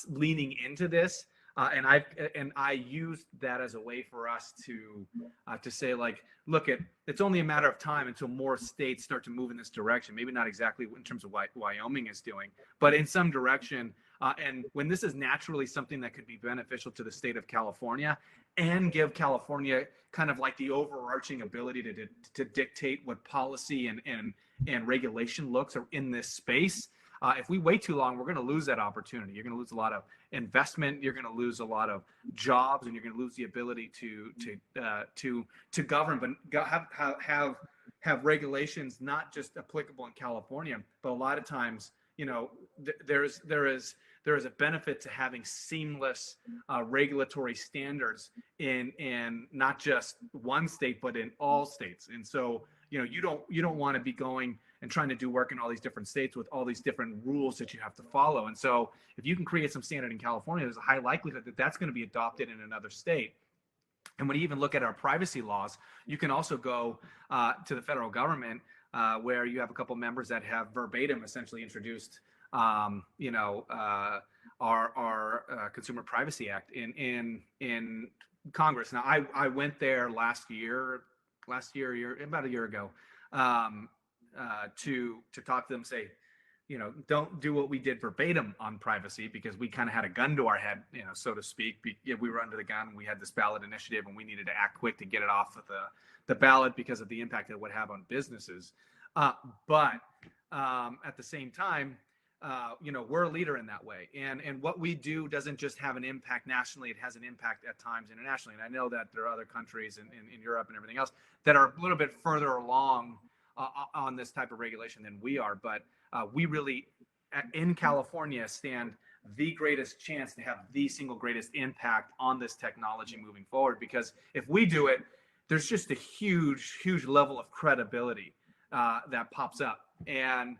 leaning into this. And I used that as a way for us to say, like, look, it's only a matter of time until more states start to move in this direction. Maybe not exactly in terms of what Wyoming is doing, but in some direction. And when this is naturally something that could be beneficial to the state of California and give California kind of like the overarching ability to dictate what policy and regulation looks are in this space. If we wait too long, we're going to lose that opportunity. You're going to lose a lot of investment. You're going to lose a lot of jobs, and you're going to lose the ability to govern, but have regulations not just applicable in California, but a lot of times, there is a benefit to having seamless regulatory standards in not just one state, but in all states. And so, you don't want to be going and trying to do work in all these different states with all these different rules that you have to follow. And so if you can create some standard in California, there's a high likelihood that that's going to be adopted in another state. And when you even look at our privacy laws, you can also go to the federal government where you have a couple members that have verbatim essentially introduced our Consumer Privacy Act in Congress. Now, I went there about a year ago, to talk to them, say, don't do what we did verbatim on privacy, because we kind of had a gun to our head, so to speak. We were under the gun. We had this ballot initiative, and we needed to act quick to get it off of the ballot because of the impact it would have on businesses. But at the same time, we're a leader in that way. And what we do doesn't just have an impact nationally, it has an impact at times internationally. And I know that there are other countries in Europe and everything else that are a little bit further along on this type of regulation than we are. But we really, in California, stand the greatest chance to have the single greatest impact on this technology moving forward. Because if we do it, there's just a huge level of credibility that pops up. And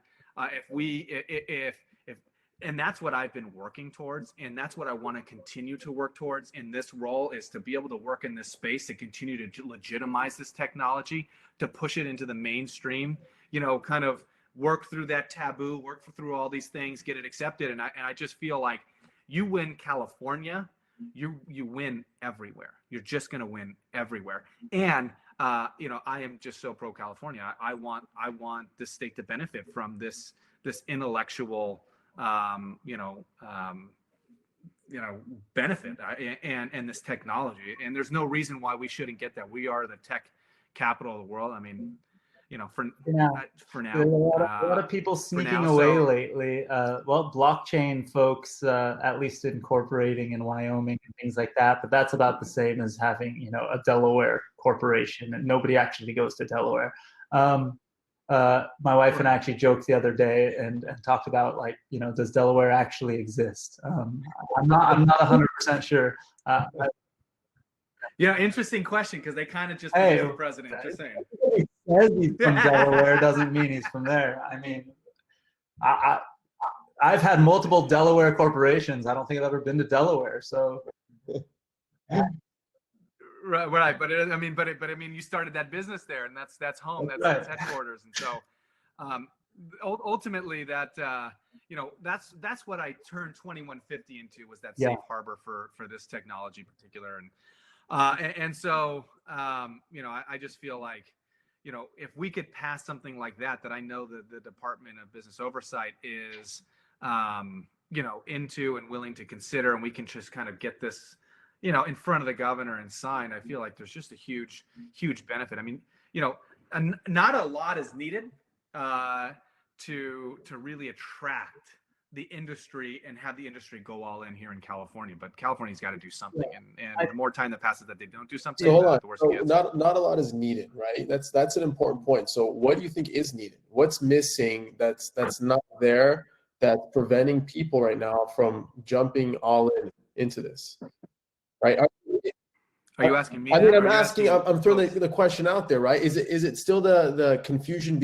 and that's what I've been working towards, and that's what I want to continue to work towards in this role, is to be able to work in this space, to continue to legitimize this technology, to push it into the mainstream, kind of work through that taboo, work through all these things, get it accepted. And I just feel like you win California, you win everywhere. You're just going to win everywhere. And I am just so pro California. I want this state to benefit from this intellectual benefit and this technology. And there's no reason why we shouldn't get that. We are the tech capital of the world. I mean, for now. There's a lot of people sneaking now, away so- lately. Well, blockchain folks, at least incorporating in Wyoming and things like that. But that's about the same as having, a Delaware corporation, and nobody actually goes to Delaware. My wife and I actually joked the other day and talked about, like, does Delaware actually exist? I'm not 100% sure. Interesting question, because they kind of just Hey, the president. Just saying. He says he's from Delaware doesn't mean he's from there. I mean, I've had multiple Delaware corporations. I don't think I've ever been to Delaware. So, right. But I mean, you started that business there, and that's home. That's headquarters, and so ultimately that's what I turned 2150 into, was that safe harbor for this technology in particular, and so I just feel like, if we could pass something like that I know that the Department of Business Oversight is, into and willing to consider, and we can just kind of get this, in front of the governor and sign, I feel like there's just a huge benefit. I mean, not a lot is needed to really attract the industry and have the industry go all in here in California, but California's got to do something, and the more time that passes that they don't do something, so hold on. the worse it gets. Not a lot is needed, right? That's an important point. So what do you think is needed? What's missing that's not there, that's preventing people right now from jumping all into this, right? Are you asking me? I mean, that, I'm asking. I'm throwing folks? the question out there, right? Is it still the confusion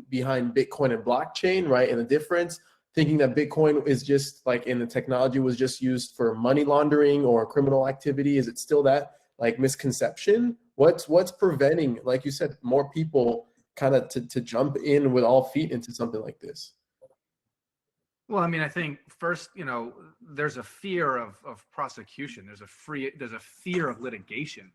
behind Bitcoin and blockchain, right? And the difference, thinking that Bitcoin is just like, and the technology was just used for money laundering or criminal activity? Is it still that, like, misconception? What's preventing, like you said, more people kind of to jump in with all feet into something like this? Well, I mean, I think first, there's a fear of prosecution. There's a fear of litigation.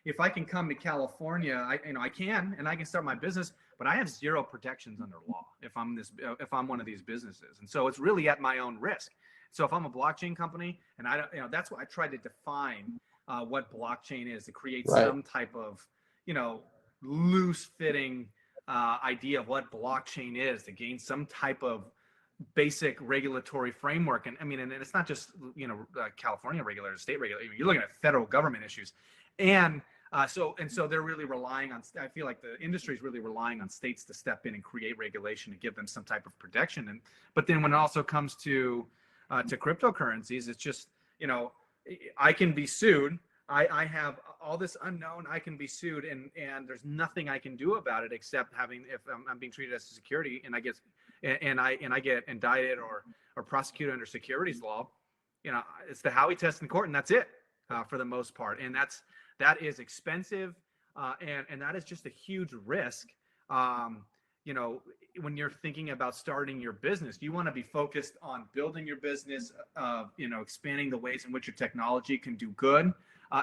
If I can come to California, I can start my business, but I have zero protections under law if I'm one of these businesses, and so it's really at my own risk. So if I'm a blockchain company, and that's what I tried to define what blockchain is, to create some type of loose fitting idea of what blockchain is, to gain some type of basic regulatory framework. And I mean, and it's not just California regulators, state regulators. You're looking at federal government issues, and so they're really relying on. I feel like the industry is really relying on states to step in and create regulation to give them some type of protection. But then when it also comes to cryptocurrencies, it's just I can be sued. I have all this unknown. I can be sued, and there's nothing I can do about it except if I'm being treated as a security, and I get indicted or prosecuted under securities law. It's the Howey test in court, and that's it for the most part. And that is expensive, and that is just a huge risk. When you're thinking about starting your business, you want to be focused on building your business, expanding the ways in which your technology can do good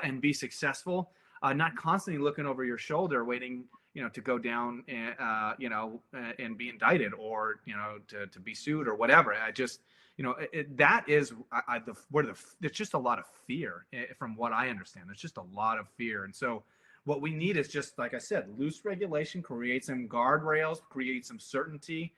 and be successful, not constantly looking over your shoulder, waiting, to go down and be indicted, or, to be sued or whatever. I just, that is there's just a lot of fear, from what I understand. There's just a lot of fear. And so what we need is just, like I said, loose regulation, create some guardrails, create some certainty,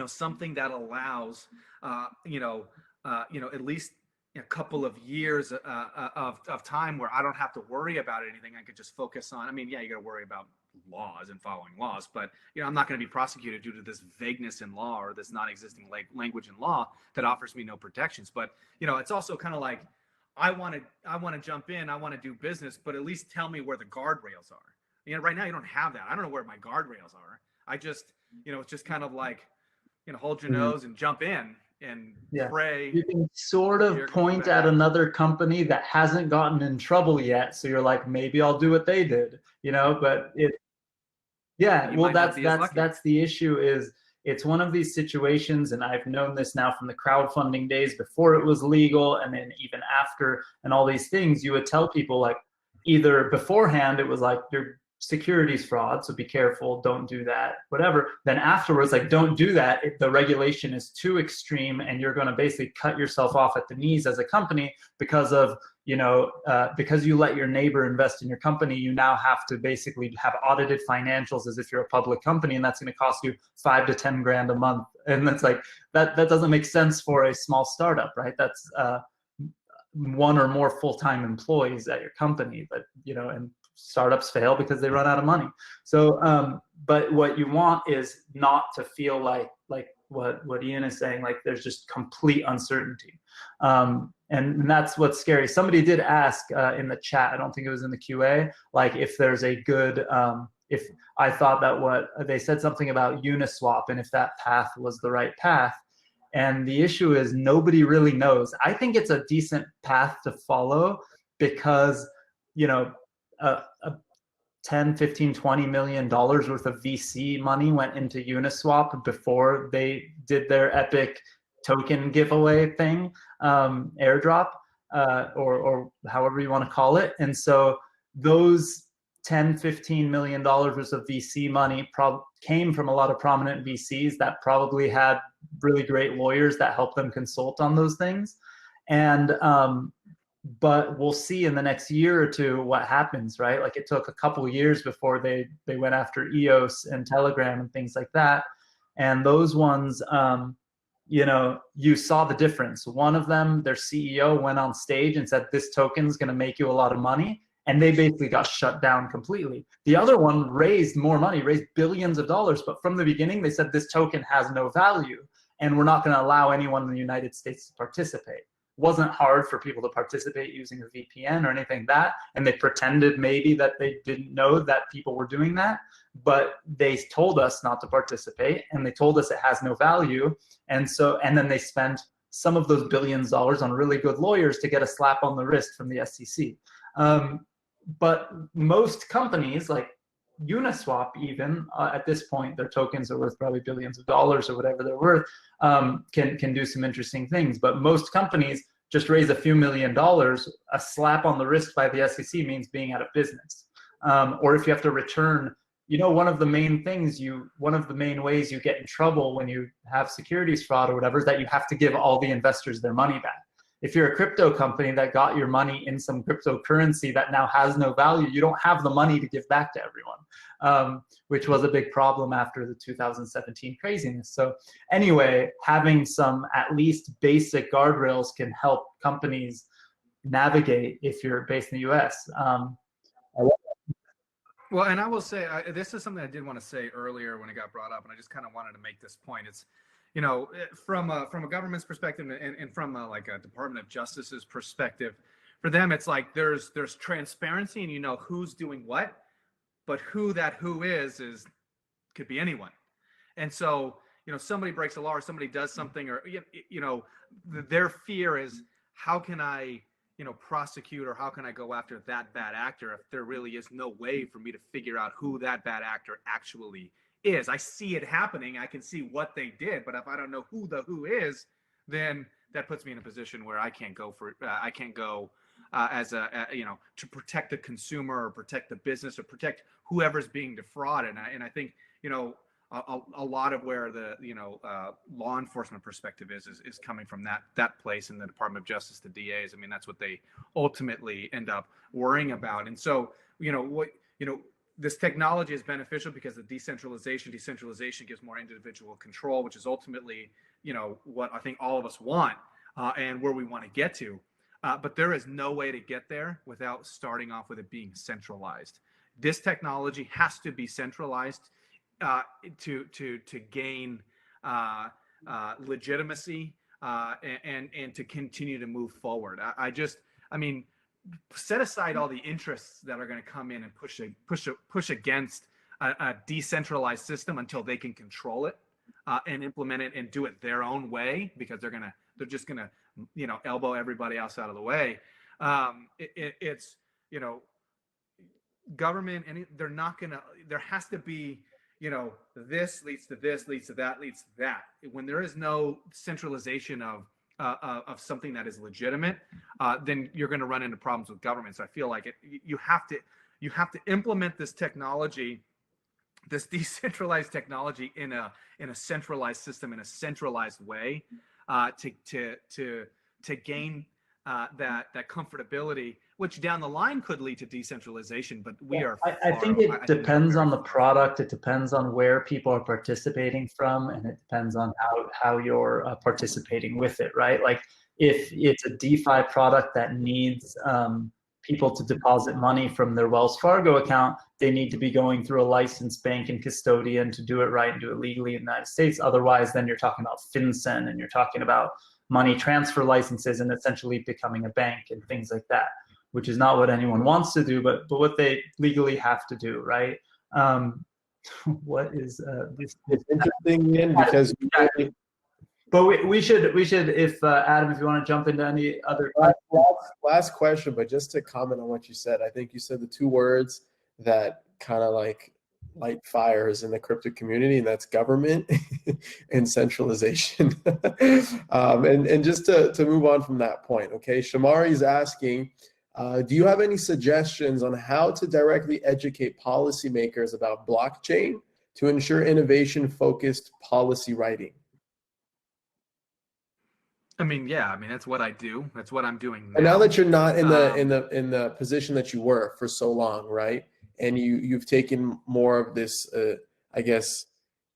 something that allows, at least a couple of years of time where I don't have to worry about anything. I could just focus on, you got to worry about laws and following laws, but I'm not going to be prosecuted due to this vagueness in law or this non-existing language in law that offers me no protections. But it's also kind of like, I want to jump in, I want to do business, but at least tell me where the guardrails are. Right now you don't have that. I don't know where my guardrails are. I just, it's just kind of like, hold your nose and jump in and pray. You can sort of point at another company that hasn't gotten in trouble yet, so you're like, maybe I'll do what they did, but that's the issue. Is it's one of these situations, and I've known this now from the crowdfunding days before it was legal, and then even after, and all these things, you would tell people, like, either beforehand it was like, you're securities fraud, so be careful, don't do that, whatever. Then afterwards, like, don't do that, the regulation is too extreme, and you're going to basically cut yourself off at the knees as a company because of because you let your neighbor invest in your company, you now have to basically have audited financials as if you're a public company, and that's going to cost you $5 to $10 grand a month. And that's like that doesn't make sense for a small startup, right? That's one or more full-time employees at your company. But and startups fail because they run out of money. So but what you want is not to feel like what Ian is saying, like there's just complete uncertainty. And that's what's scary. Somebody did ask in the chat, I don't think it was in the QA, like if there's a good, if I thought that what they said something about Uniswap and if that path was the right path. And the issue is nobody really knows. I think it's a decent path to follow because, a 10, 15, 20 million dollars worth of VC money went into Uniswap before they did their epic token giveaway thing, airdrop, or however you want to call it. And so those 10, 15 million dollars worth of VC money came from a lot of prominent VCs that probably had really great lawyers that helped them consult on those things. And but we'll see in the next year or two what happens, right? Like it took a couple of years before they went after EOS and Telegram and things like that. And those ones, you saw the difference. One of them, their CEO went on stage and said, this token is going to make you a lot of money. And they basically got shut down completely. The other one raised more money, raised billions of dollars. But from the beginning, they said this token has no value and we're not going to allow anyone in the United States to participate. Wasn't hard for people to participate using a VPN or anything like that, and they pretended maybe that they didn't know that people were doing that, but they told us not to participate and they told us it has no value. And then they spent some of those billions of dollars on really good lawyers to get a slap on the wrist from the SEC. But most companies like Uniswap, even at this point, their tokens are worth probably billions of dollars or whatever they're worth, can do some interesting things. But most companies just raise a few $1 million. A slap on the wrist by the SEC means being out of business. Or if you have to return, one of the main ways you get in trouble when you have securities fraud or whatever is that you have to give all the investors their money back. If you're a crypto company that got your money in some cryptocurrency that now has no value, you don't have the money to give back to everyone, which was a big problem after the 2017 craziness. So anyway, having some at least basic guardrails can help companies navigate if you're based in the US. Well, and I will say, this is something I did want to say earlier when it got brought up, and I just kind of wanted to make this point. It's, from a government's perspective and from like a Department of Justice's perspective, for them, it's like there's transparency and who's doing what, but who is could be anyone. And so, somebody breaks a law or somebody does something, or, their fear is, how can I, prosecute, or how can I go after that bad actor if there really is no way for me to figure out who that bad actor actually is. I see it happening, I can see what they did, but if I don't know who is, then that puts me in a position where I can't go to protect the consumer or protect the business or protect whoever's being defrauded. And I think a lot of where the law enforcement perspective is coming from that place in the Department of Justice, the DAs. I mean, that's what they ultimately end up worrying about. And so this technology is beneficial because the decentralization gives more individual control, which is ultimately, what I think all of us want and where we want to get to. But there is no way to get there without starting off with it being centralized. This technology has to be centralized to gain legitimacy and to continue to move forward. I mean, set aside all the interests that are going to come in and push against a decentralized system until they can control it and implement it and do it their own way, because they're just gonna elbow everybody else out of the way. It's government, and they're not gonna. There has to be this leads to this, leads to that, leads to that. When there is no centralization of something that is legitimate, then you're going to run into problems with government. So I feel like you have to implement this technology, this decentralized technology, in a centralized system, in a centralized way, to gain that comfortability, which down the line could lead to decentralization. But we are. I think it depends on the product. It depends on where people are participating from, and it depends on how you're participating with it, right? Like if it's a DeFi product that needs people to deposit money from their Wells Fargo account, they need to be going through a licensed bank and custodian to do it right and do it legally in the United States. Otherwise, then you're talking about FinCEN and you're talking about money transfer licenses and essentially becoming a bank and things like that, which is not what anyone wants to do, but what they legally have to do, right? What is this? It's interesting, Ian, because but we should if Adam, if you want to jump into any other last question, but just to comment on what you said, I think you said the two words that kind of like light fires in the crypto community, and that's government and centralization. And just to move on from that point, okay, Shamari's asking, do you have any suggestions on how to directly educate policymakers about blockchain to ensure innovation-focused policy writing? I mean, yeah, I mean, that's what I do. That's what I'm doing now. And now that you're not in the position that you were for so long, right? And you've taken more of this, I guess,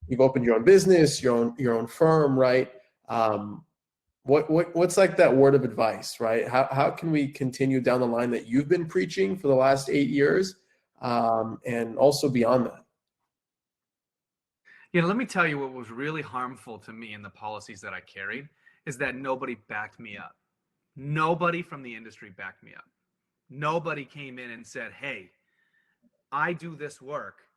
you've opened your own business, your own firm, right? What's like that word of advice, right? How can we continue down the line that you've been preaching for the last 8 years, and also beyond that? Yeah, let me tell you what was really harmful to me in the policies that I carried is that nobody backed me up. Nobody from the industry backed me up. Nobody came in and said, hey, I do this work.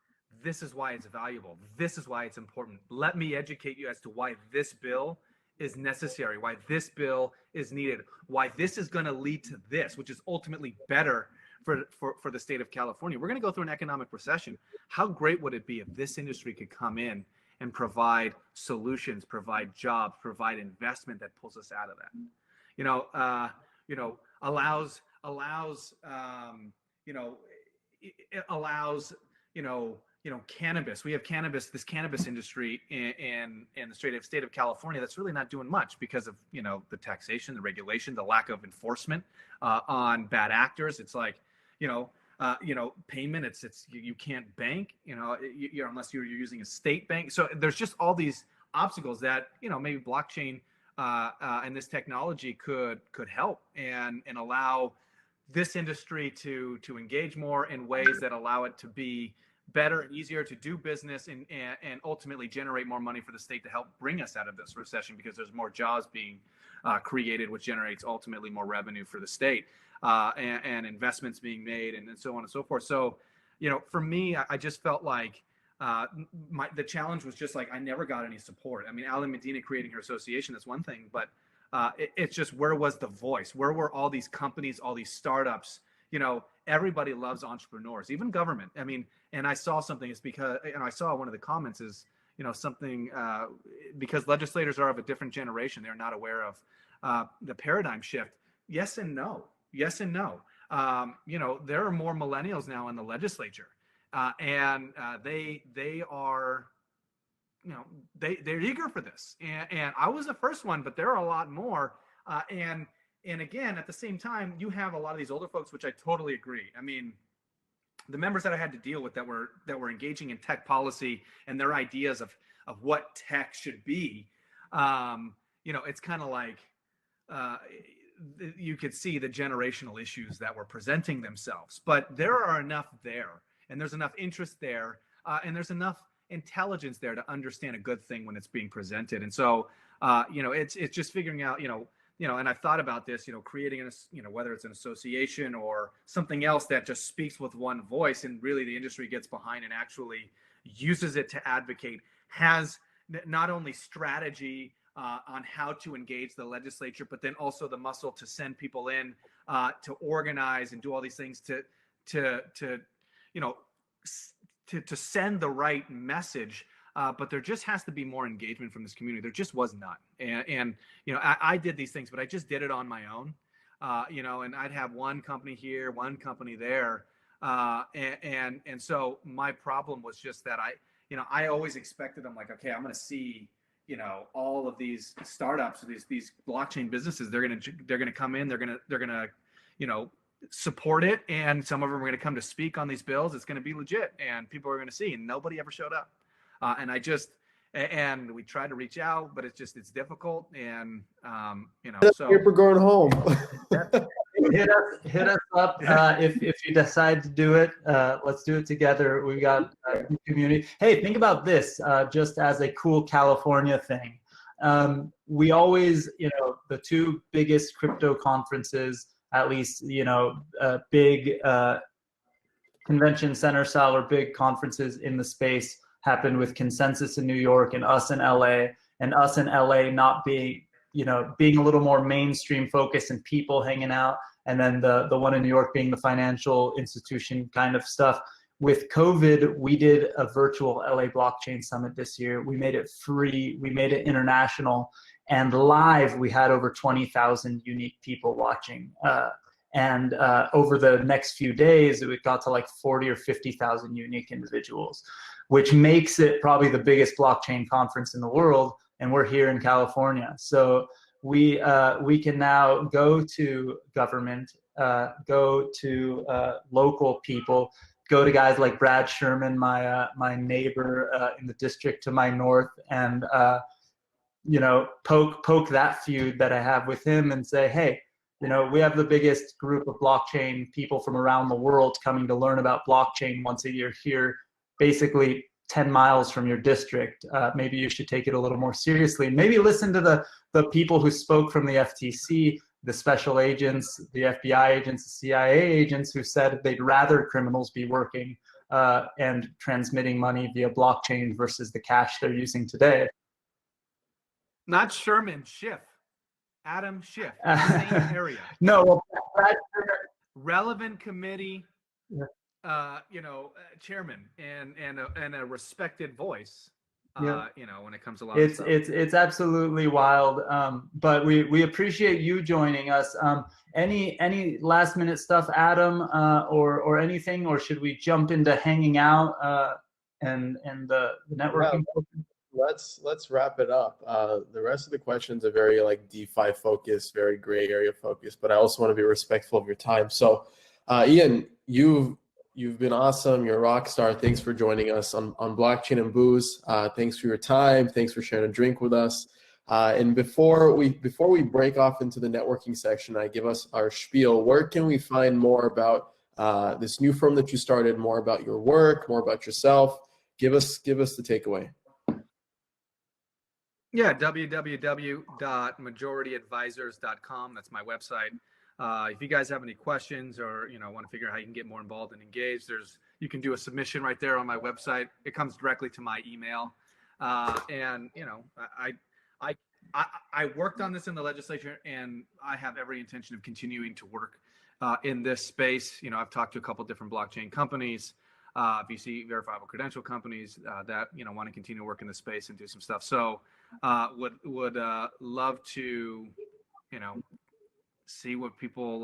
This is why it's valuable. This is why it's important. Let me educate you as to why this bill is necessary, why this bill is needed, why this is going to lead to this, which is ultimately better for the state of California. We're going to go through an economic recession. How great would it be if this industry could come in and provide solutions, provide jobs, provide investment that pulls us out of that? Allows cannabis. We have this cannabis industry in the state of California that's really not doing much because of the taxation, the regulation, the lack of enforcement on bad actors. It's like payment. It's you can't bank unless you're using a state bank. So there's just all these obstacles that maybe blockchain and this technology could help and allow this industry to engage more in ways that allow it to be better and easier to do business and ultimately generate more money for the state to help bring us out of this recession, because there's more jobs being created, which generates ultimately more revenue for the state and investments being made and so on and so forth. So, for me, I just felt like the challenge was just like I never got any support. I mean, Alon Medina creating her association, that's one thing, but it's just, where was the voice? Where were all these companies, all these startups? Everybody loves entrepreneurs, even government. I mean, and I saw something, it's because, I saw one of the comments is, something because legislators are of a different generation, they're not aware of the paradigm shift. Yes and no. Yes and no. There are more millennials now in the legislature, and they are, they're eager for this. And I was the first one, but there are a lot more. And again, at the same time, you have a lot of these older folks, which I totally agree. I mean, the members that I had to deal with that were engaging in tech policy and their ideas of what tech should be, it's kind of like you could see the generational issues that were presenting themselves. But there are enough there, and there's enough interest there, and there's enough intelligence there to understand a good thing when it's being presented. And so, it's just figuring out, and I've thought about this, creating whether it's an association or something else that just speaks with one voice, and really the industry gets behind and actually uses it to advocate, has not only strategy on how to engage the legislature, but then also the muscle to send people in to organize and do all these things to send the right message. But there just has to be more engagement from this community. There just was none. And I did these things, but I just did it on my own. And I'd have one company here, one company there. And so my problem was just that I always expected, I'm like, okay, I'm going to see, all of these startups, these blockchain businesses, they're gonna come in, they're gonna support it, and some of them are gonna come to speak on these bills. It's gonna be legit, and people are gonna see, and nobody ever showed up. And we tried to reach out, but it's difficult, and so Draper going home. hit us up if you decide to do it. Let's do it together. We got a community. Hey, think about this just as a cool California thing. We always, the two biggest crypto conferences, at least, big convention center style or big conferences in the space happened with Consensus in New York and us in LA, and us in LA not being a little more mainstream focused and people hanging out, and then the one in New York being the financial institution kind of stuff. With COVID, we did a virtual LA blockchain summit this year. We made it free, we made it international, and live we had over 20,000 unique people watching. And over the next few days, it got to like 40 or 50,000 unique individuals, which makes it probably the biggest blockchain conference in the world. And we're here in California. So we can now go to government, go to local people, go to guys like Brad Sherman, my neighbor in the district to my north, and poke that feud that I have with him and say, hey, we have the biggest group of blockchain people from around the world coming to learn about blockchain once a year here, basically 10 miles from your district. Maybe you should take it a little more seriously. Maybe listen to the people who spoke from the FTC, the special agents, the FBI agents, the CIA agents who said they'd rather criminals be working and transmitting money via blockchain versus the cash they're using today. Not Sherman, Schiff. Adam Schiff, same area. No, well, relevant committee, chairman, and a respected voice. When it comes to a lot of stuff. It's absolutely wild. But we appreciate you joining us. Any last minute stuff, Adam, or anything, or should we jump into hanging out and the networking? Let's wrap it up. The rest of the questions are very DeFi focused, very gray area focused, but I also want to be respectful of your time. So, Ian, you've been awesome. You're a rock star. Thanks for joining us on Blockchain and Booze. Thanks for your time. Thanks for sharing a drink with us. And before we break off into the networking section, I give us our spiel. Where can we find more about this new firm that you started? More about your work, more about yourself. Give us the takeaway. Yeah, www.majorityadvisors.com. That's my website. If you guys have any questions or want to figure out how you can get more involved and engaged, you can do a submission right there on my website. It comes directly to my email. And I worked on this in the legislature, and I have every intention of continuing to work in this space. I've talked to a couple different blockchain companies, VC verifiable credential companies that want to continue to work in the space and do some stuff. So would love to see what people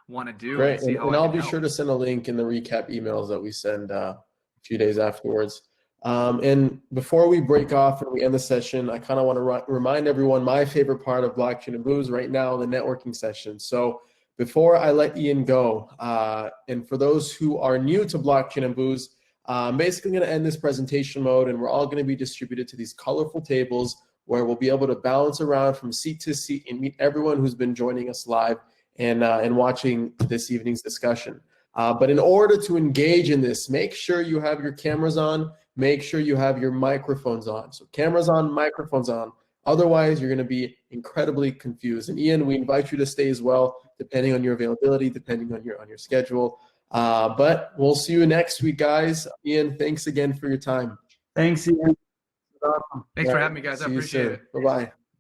want to do. Great, and I'll be sure to send a link in the recap emails that we send a few days afterwards. And before we break off and we end the session, I kind of want to remind everyone my favorite part of Blockchain and Booze right now, the networking session. So before I let Ian go, and for those who are new to Blockchain and Booze, I'm basically going to end this presentation mode, and we're all going to be distributed to these colorful tables where we'll be able to bounce around from seat to seat and meet everyone who's been joining us live and watching this evening's discussion. But in order to engage in this, make sure you have your cameras on, make sure you have your microphones on. So cameras on, microphones on. Otherwise, you're going to be incredibly confused. And Ian, we invite you to stay as well, depending on your availability, depending on your schedule. But we'll see you next week, guys. Ian, thanks again for your time. Thanks, Ian. Thanks for having me, guys. I appreciate it. Bye-bye.